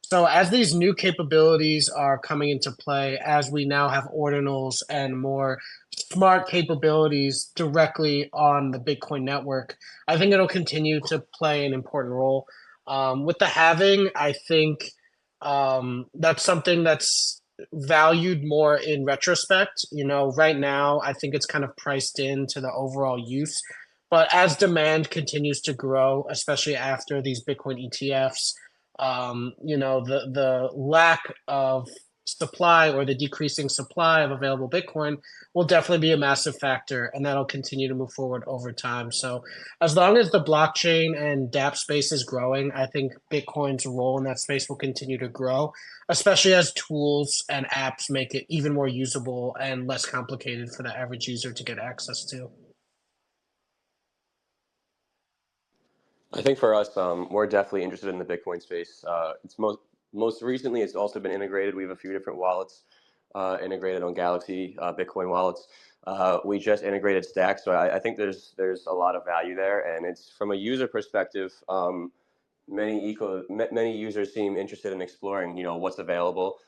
S3: So as these new capabilities are coming into play, as we now have ordinals and more smart capabilities directly on the Bitcoin network, I think it'll continue to play an important role. With the halving, I think that's something that's valued more in retrospect. Right now, I think it's kind of priced into the overall use. But as demand continues to grow, especially after these Bitcoin ETFs, the lack of supply or the decreasing supply of available Bitcoin will definitely be a massive factor, and that'll continue to move forward over time. So as long as the blockchain and dApp space is growing, I think Bitcoin's role in that space will continue to grow, especially as tools and apps make it even more usable and less complicated for the average user to get access to.
S4: I think for us, we're definitely interested in the Bitcoin space. It's most recently, it's also been integrated. We have a few different wallets integrated on Galaxy Bitcoin wallets. We just integrated Stack, so I think there's a lot of value there, and it's from a user perspective. Many users seem interested in exploring, what's available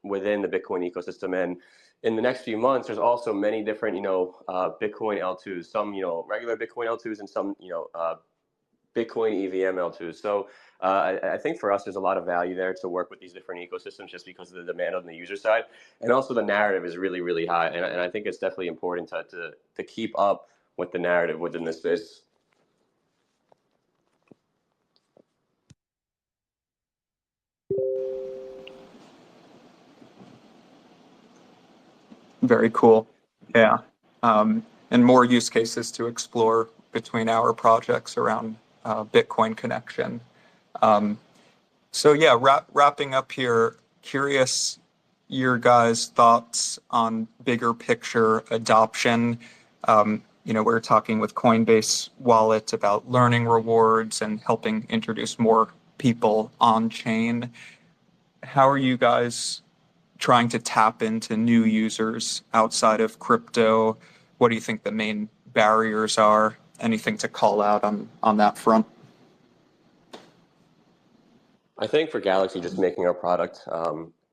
S4: within the Bitcoin ecosystem. And in the next few months, there's also many different, Bitcoin L2s, some, regular Bitcoin L2s, and some, Bitcoin EVM L2s. So I think for us, there's a lot of value there to work with these different ecosystems just because of the demand on the user side. And also the narrative is really, really high. And I think it's definitely important to keep up with the narrative within this space.
S1: Very cool. Yeah. And more use cases to explore between our projects around Bitcoin connection. So yeah, wrapping up here, curious your guys' thoughts on bigger picture adoption. We're talking with Coinbase Wallet about learning rewards and helping introduce more people on chain. How are you guys trying to tap into new users outside of crypto? What do you think the main barriers are? Anything to call out on that front?
S4: I think for Galaxy, just making our product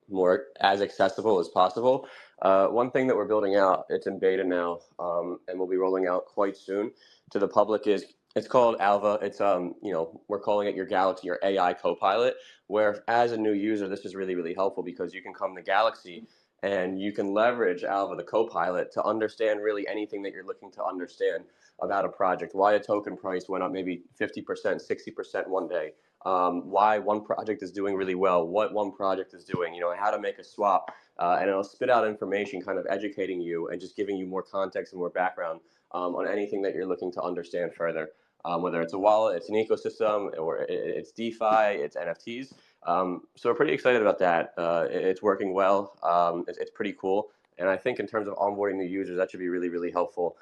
S4: more as accessible as possible. One thing that we're building out, it's in beta now, and we'll be rolling out quite soon to the public is it's called Alva. It's we're calling it your Galaxy, your AI co-pilot, where as a new user, this is really, really helpful because you can come to Galaxy and you can leverage Alva, the co-pilot, to understand really anything that you're looking to understand about a project. Why a token price went up maybe 50%, 60% one day. Why one project is doing really well, what one project is doing, how to make a swap, and it'll spit out information kind of educating you and just giving you more context and more background on anything that you're looking to understand further, whether it's a wallet, it's an ecosystem, or it's DeFi, it's NFTs. So we're pretty excited about that. It's working well. It's pretty cool. And I think in terms of onboarding new users, that should be really, really helpful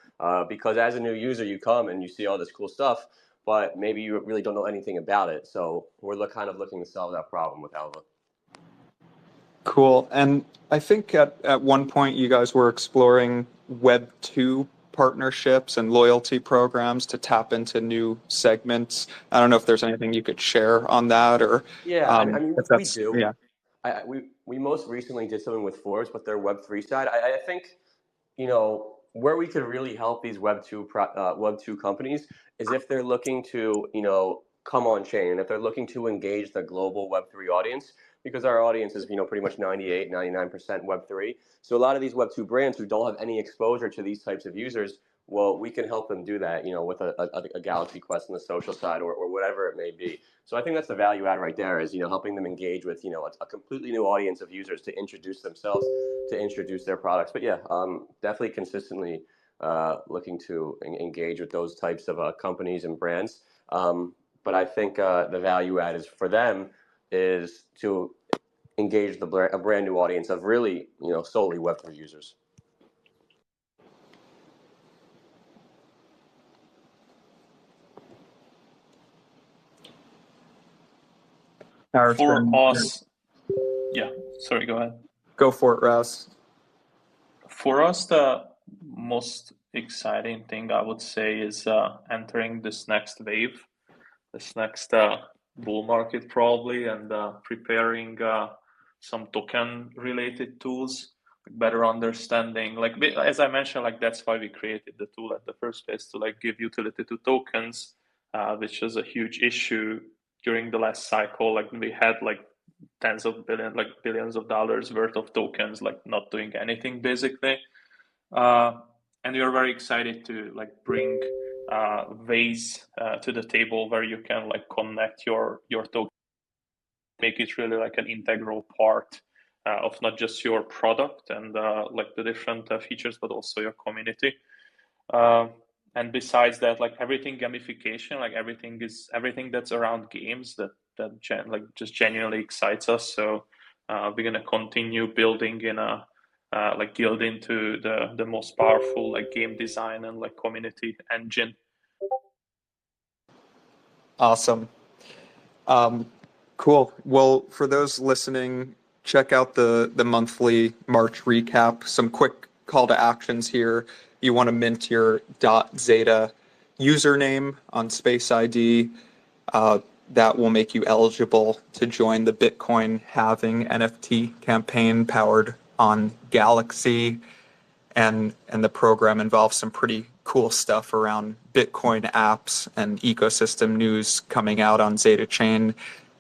S4: because as a new user, you come and you see all this cool stuff, but maybe you really don't know anything about it. So we're kind of looking to solve that problem with Alva.
S1: Cool. And I think at one point you guys were exploring Web 2 partnerships and loyalty programs to tap into new segments. I don't know if there's anything you could share on that or
S4: yeah, I mean
S1: if
S4: we
S1: that's
S4: do.
S1: yeah.
S4: We most recently did something with Forbes, but their Web3 side. I think where we could really help these Web2 companies is if they're looking to come on chain and if they're looking to engage the global Web3 audience, because our audience is pretty much 99% Web3. So a lot of these Web2 brands who don't have any exposure to these types of users, well, we can help them do that, with a Galaxy Quest on the social side or whatever it may be. So I think that's the value add right there is helping them engage with a completely new audience of users to introduce themselves, to introduce their products. But yeah, definitely consistently looking to engage with those types of companies and brands. But I think the value add is for them is to engage a brand new audience of really solely Web3 users.
S5: For us, yeah, sorry, go ahead.
S1: Go for it, Raz.
S5: For us, the most exciting thing I would say is entering this next wave, this next bull market probably, and preparing some token related tools, better understanding, like as I mentioned, like that's why we created the tool at the first place, to like give utility to tokens, which was a huge issue during the last cycle. Like we had like billions of dollars worth of tokens like not doing anything basically, and we are very excited to like bring ways to the table where you can like connect your token, make it really like an integral part of not just your product and like the different features, but also your community. And besides that, like everything gamification, like everything that's around games that just genuinely excites us. So we're gonna continue building in a like guild into the most powerful like game design and like community engine.
S1: Awesome. Cool. Well, for those listening, check out the monthly March recap. Some quick call to actions here. You want to mint your .zeta username on Space ID. That will make you eligible to join the Bitcoin halving NFT campaign powered on Galaxy. And the program involves some pretty cool stuff around Bitcoin apps and ecosystem news coming out on Zeta Chain.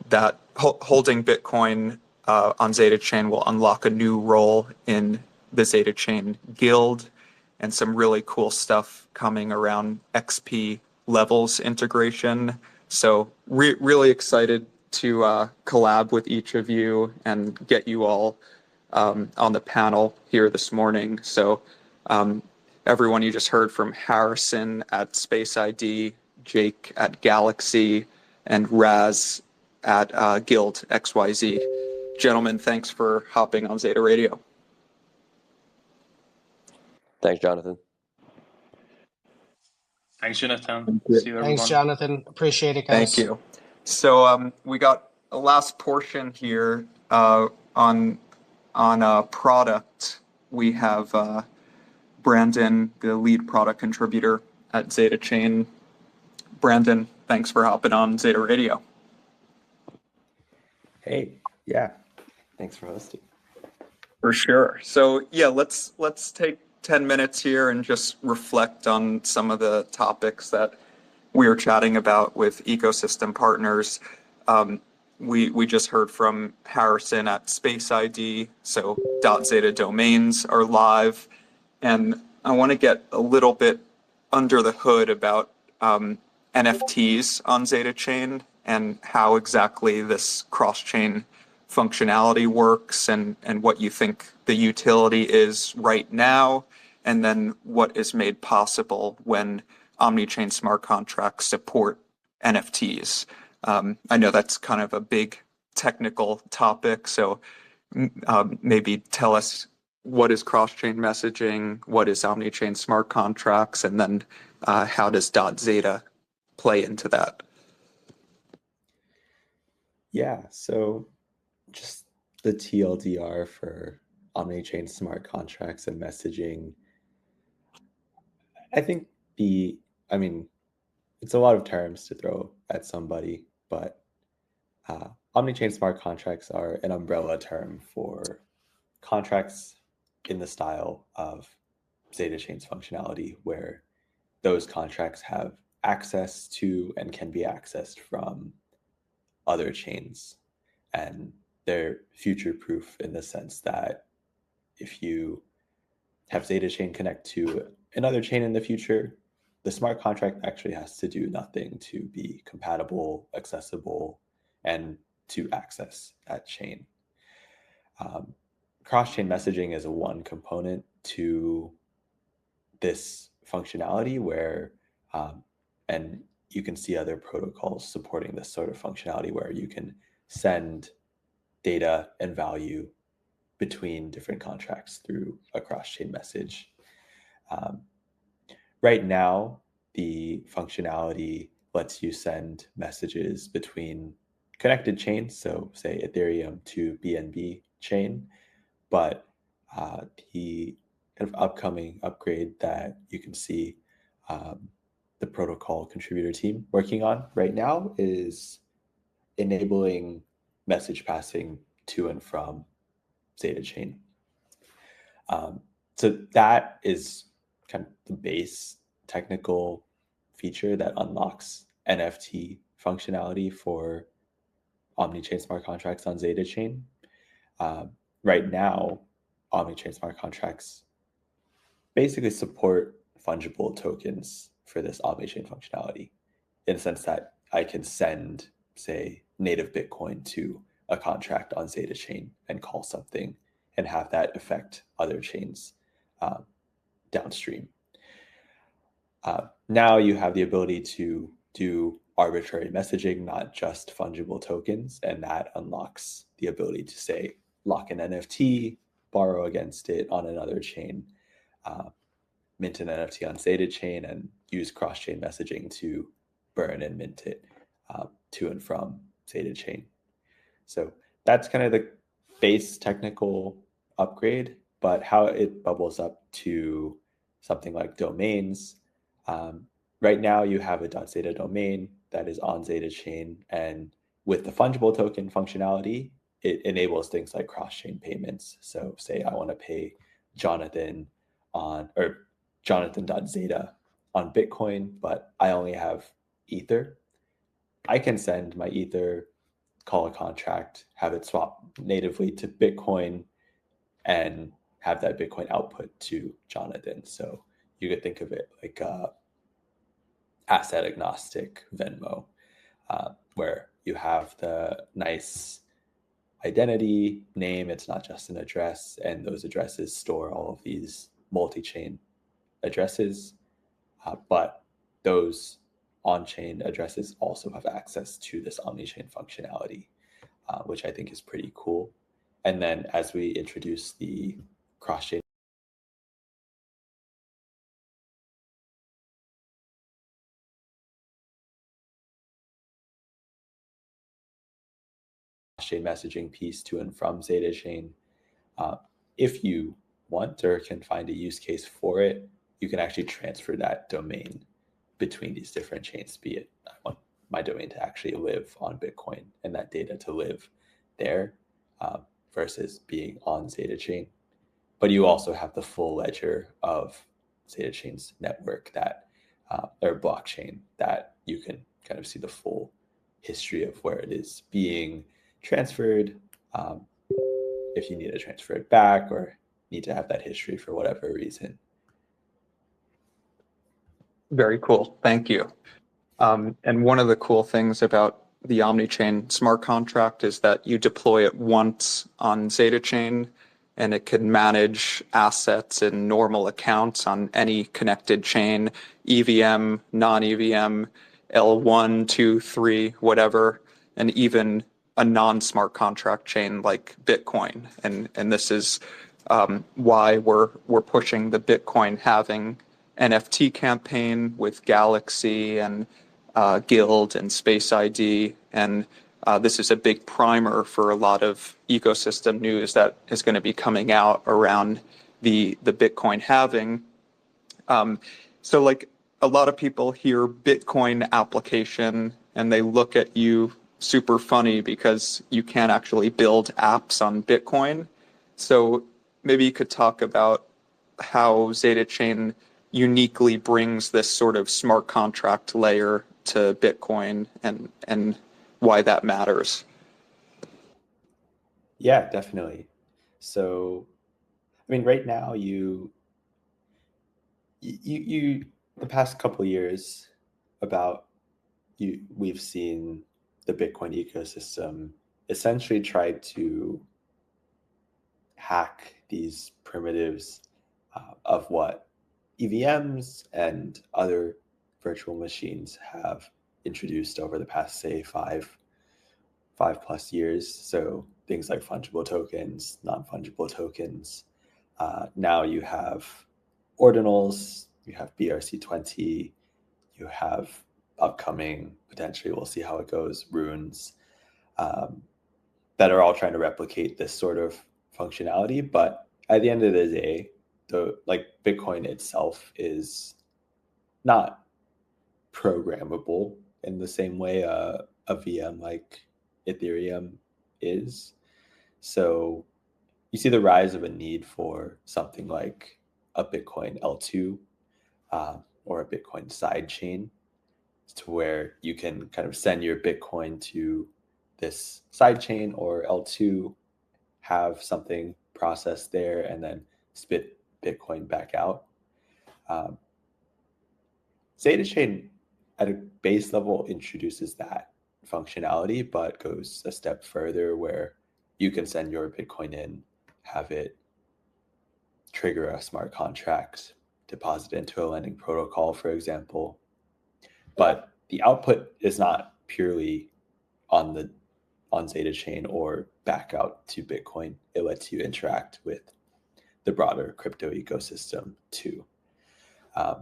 S1: That holding Bitcoin on Zeta Chain will unlock a new role in the Zeta Chain guild, and some really cool stuff coming around XP levels integration. So really excited to collab with each of you and get you all on the panel here this morning. So everyone you just heard from: Harrison at Space ID, Jake at Galaxy, and Raz at Guild XYZ. Gentlemen, thanks for hopping on Zeta Radio.
S4: Thanks, Jonathan.
S5: Thanks, Jonathan.
S1: Thank you.
S5: See you, everyone.
S3: Thanks, Jonathan. Appreciate it,
S1: Thank
S3: guys.
S1: you. So we got a last portion here on product. We have Brandon, the lead product contributor at Zeta Chain. Brandon, thanks for hopping on Zeta Radio.
S6: Hey, yeah, thanks for hosting.
S1: For sure. So yeah, let's take 10 minutes here and just reflect on some of the topics that we were chatting about with ecosystem partners. We just heard from Harrison at Space ID. So .zeta domains are live. And I want to get a little bit under the hood about NFTs on Zeta Chain and how exactly this cross-chain functionality works, and what you think the utility is right now, and then what is made possible when omni-chain smart contracts support NFTs. I know that's kind of a big technical topic, so maybe tell us, what is cross-chain messaging, what is omni-chain smart contracts, and then how does .zeta play into that?
S6: Yeah, so just the TLDR for omni-chain smart contracts and messaging. I think it's a lot of terms to throw at somebody, but omni-chain smart contracts are an umbrella term for contracts in the style of Zeta Chain's functionality, where those contracts have access to and can be accessed from other chains, and they're future-proof in the sense that if you have Zeta Chain connect to another chain in the future, the smart contract actually has to do nothing to be compatible, accessible, and to access that chain. Cross-chain messaging is one component to this functionality where, and you can see other protocols supporting this sort of functionality where you can send data and value between different contracts through a cross-chain message. Right now, the functionality lets you send messages between connected chains, so say Ethereum to BNB chain, but the kind of upcoming upgrade that you can see the protocol contributor team working on right now is enabling message passing to and from Zeta Chain. So that is kind of the base technical feature that unlocks NFT functionality for omni-chain smart contracts on Zeta Chain. Right now, omni-chain smart contracts basically support fungible tokens for this omni-chain functionality, in the sense that I can send, say, native Bitcoin to a contract on Zeta Chain and call something and have that affect other chains downstream. Now you have the ability to do arbitrary messaging, not just fungible tokens, and that unlocks the ability to, say, lock an NFT, borrow against it on another chain, mint an NFT on Zeta Chain, and use cross-chain messaging to burn and mint it to and from Zeta Chain. So that's kind of the base technical upgrade, but how it bubbles up to something like domains. Right now, you have a .zeta domain that is on Zeta Chain, and with the fungible token functionality, it enables things like cross-chain payments. So say I want to pay Jonathan on, or Jonathan.zeta on Bitcoin, but I only have Ether. I can send my Ether, call a contract, have it swap natively to Bitcoin, and have that Bitcoin output to Jonathan. So you could think of it like asset agnostic Venmo, where you have the nice identity name. It's not just an address, and those addresses store all of these multi-chain addresses, but those on-chain addresses also have access to this omni-chain functionality, which I think is pretty cool. And then as we introduce the cross-chain messaging piece to and from Zeta Chain, if you want or can find a use case for it, you can actually transfer that domain between these different chains, be it I want my domain to actually live on Bitcoin and that data to live there versus being on Zeta Chain. But you also have the full ledger of Zeta Chain's network that, or blockchain, that you can kind of see the full history of where it is being transferred, if you need to transfer it back or need to have that history for whatever reason.
S1: Very cool. Thank you. And one of the cool things about the Omnichain smart contract is that you deploy it once on Zeta Chain, and it can manage assets in normal accounts on any connected chain, EVM, non-EVM, L1, 2, 3, whatever, and even a non-smart contract chain like Bitcoin. And this is why we're pushing the Bitcoin halving NFT campaign with Galaxy and Guild and Space ID. And this is a big primer for a lot of ecosystem news that is going to be coming out around the Bitcoin halving. So like a lot of people hear Bitcoin application and they look at you super funny because you can't actually build apps on Bitcoin. So maybe you could talk about how Zeta Chain uniquely brings this sort of smart contract layer to Bitcoin and why that matters.
S6: Yeah, definitely. So, I mean, right now you the past couple of years we've seen the Bitcoin ecosystem essentially try to hack these primitives of what EVMs and other virtual machines have introduced over the past, say, five plus years. So things like fungible tokens, non-fungible tokens. Now you have ordinals, you have BRC20, you have upcoming, potentially we'll see how it goes, runes, that are all trying to replicate this sort of functionality. But at the end of the day, Bitcoin itself is not programmable in the same way a VM like Ethereum is. So you see the rise of a need for something like a Bitcoin L2 or a Bitcoin sidechain, to where you can kind of send your Bitcoin to this sidechain or L2, have something processed there, and then spit Bitcoin back out. Zeta Chain at a base level introduces that functionality, but goes a step further where you can send your Bitcoin in, have it trigger a smart contract, deposit into a lending protocol, for example. But the output is not purely on Zeta Chain or back out to Bitcoin. It lets you interact with the broader crypto ecosystem too.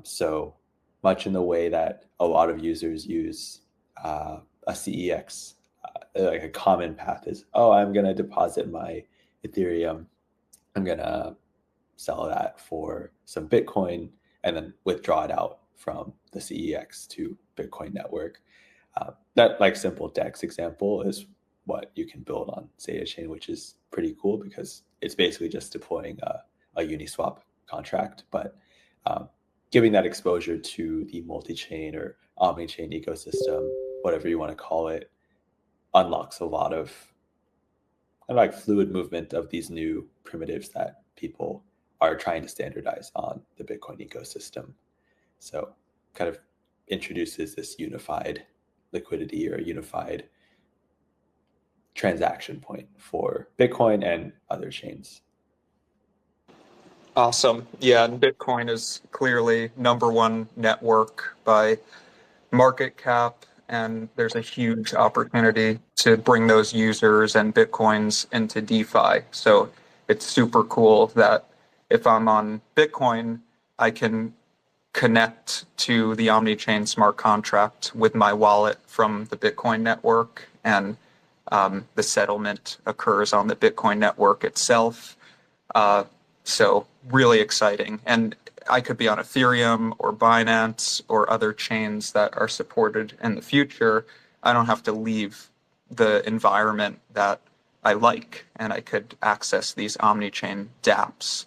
S6: So much in the way that a lot of users use a CEX, like a common path is, oh, I'm going to deposit my Ethereum, I'm going to sell that for some Bitcoin and then withdraw it out from the CEX to Bitcoin network. That like simple DEX example is what you can build on ZetaChain, which is pretty cool because it's basically just deploying a Uniswap contract, but giving that exposure to the multi-chain or omni-chain ecosystem, whatever you want to call it, unlocks a lot of kind of like fluid movement of these new primitives that people are trying to standardize on the Bitcoin ecosystem. So kind of introduces this unified liquidity or unified transaction point for Bitcoin and other chains.
S1: Awesome. Yeah, and Bitcoin is clearly number one network by market cap, and there's a huge opportunity to bring those users and Bitcoins into DeFi. So it's super cool that if I'm on Bitcoin, I can connect to the Omnichain smart contract with my wallet from the Bitcoin network, and the settlement occurs on the Bitcoin network itself. So really exciting. And I could be on Ethereum or Binance or other chains that are supported in the future. I don't have to leave the environment that I like, and I could access these omni-chain dApps.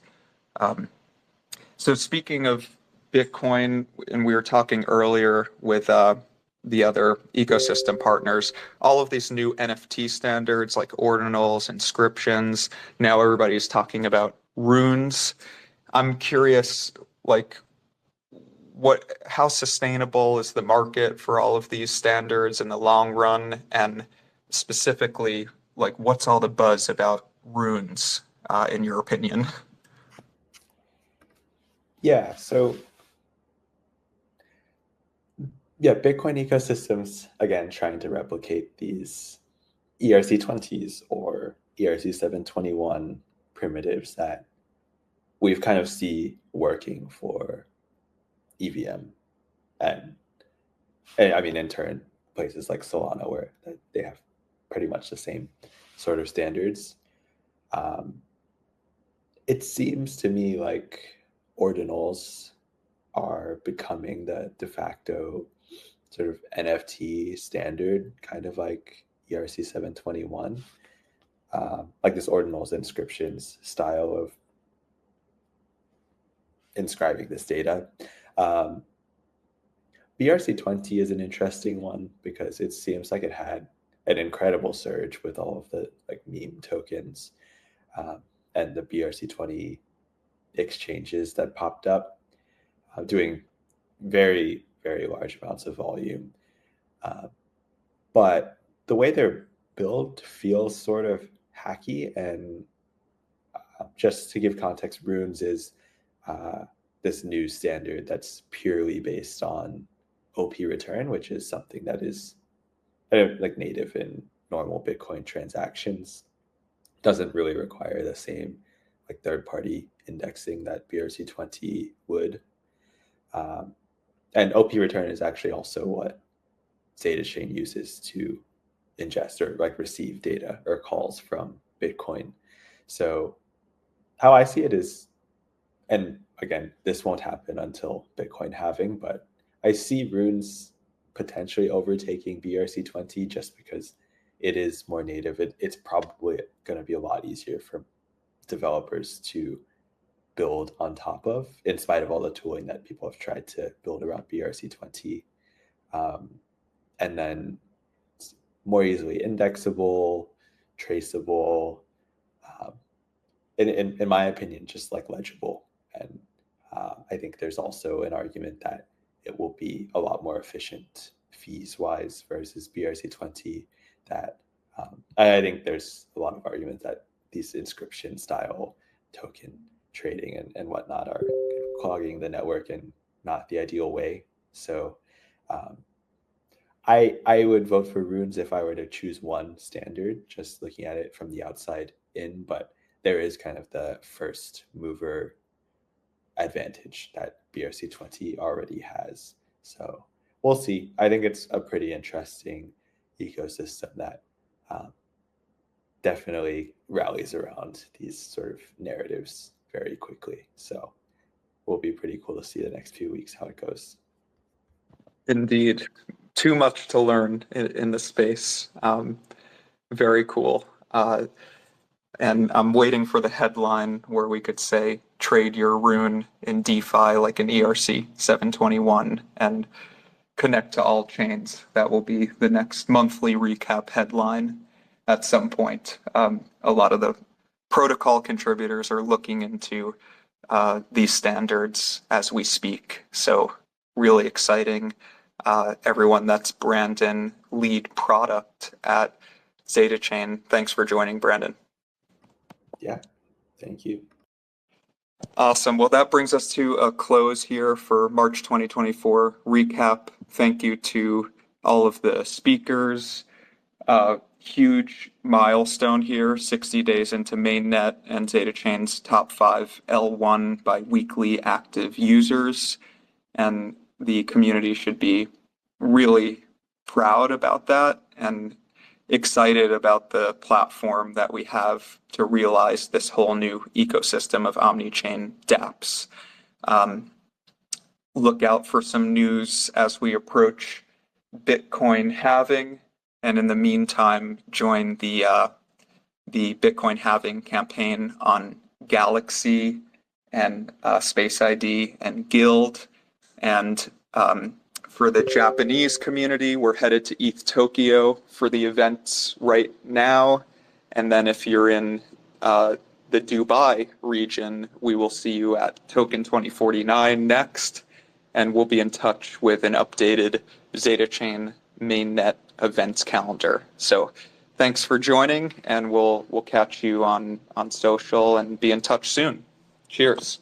S1: So speaking of Bitcoin, and we were talking earlier with the other ecosystem partners, all of these new NFT standards like ordinals, inscriptions, now everybody's talking about runes. I'm curious, like, how sustainable is the market for all of these standards in the long run, and specifically, like, what's all the buzz about runes, in your opinion?
S6: Yeah, so yeah, Bitcoin ecosystems, again, trying to replicate these ERC20s or ERC721 primitives that we've kind of see working for EVM. And I mean, in turn, places like Solana, where they have pretty much the same sort of standards. It seems to me like ordinals are becoming the de facto sort of NFT standard, kind of like ERC 721, like this ordinals inscriptions style of inscribing this data. BRC20 is an interesting one because it seems like it had an incredible surge with all of the like meme tokens and the BRC20 exchanges that popped up, doing very, very large amounts of volume. But the way they're built feels sort of hacky. And just to give context, runes is this new standard that's purely based on OP return, which is something that is like native in normal Bitcoin transactions. Doesn't really require the same like third-party indexing that BRC20 would. And OP return is actually also what ZetaChain uses to ingest or like receive data or calls from Bitcoin. So how I see it is, and again, this won't happen until Bitcoin halving, but I see runes potentially overtaking BRC20 just because it is more native. It's probably going to be a lot easier for developers to build on top of, in spite of all the tooling that people have tried to build around BRC20. And then it's more easily indexable, traceable, in my opinion, just like legible. And I think there's also an argument that it will be a lot more efficient fees-wise versus BRC20. That I think there's a lot of argument that these inscription-style token trading and whatnot are clogging the network in not the ideal way. So I would vote for runes if I were to choose one standard, just looking at it from the outside in, but there is kind of the first mover advantage that BRC20 already has. So we'll see. I think it's a pretty interesting ecosystem that definitely rallies around these sort of narratives very quickly. So will be pretty cool to see the next few weeks how it goes.
S1: Indeed. Too much to learn in the space. Very cool. And I'm waiting for the headline where we could say, trade your rune in DeFi like an ERC 721 and connect to all chains. That will be the next monthly recap headline at some point. A lot of the protocol contributors are looking into these standards as we speak. So really exciting. Everyone, that's Brandon, lead product at ZetaChain. Thanks for joining, Brandon.
S6: Yeah, thank you.
S1: Awesome. Well, that brings us to a close here for March 2024 recap. Thank you to all of the speakers. Huge milestone here, 60 days into mainnet and ZetaChain's top 5 L1 by weekly active users. And the community should be really proud about that and excited about the platform that we have to realize this whole new ecosystem of omni-chain dApps. Look out for some news as we approach Bitcoin halving, and in the meantime, join the Bitcoin halving campaign on Galaxy and Space ID and Guild. And for the Japanese community, we're headed to ETH Tokyo for the events right now. And then if you're in the Dubai region, we will see you at Token 2049 next. And we'll be in touch with an updated ZetaChain mainnet events calendar. So thanks for joining, and we'll catch you on social and be in touch soon. Cheers.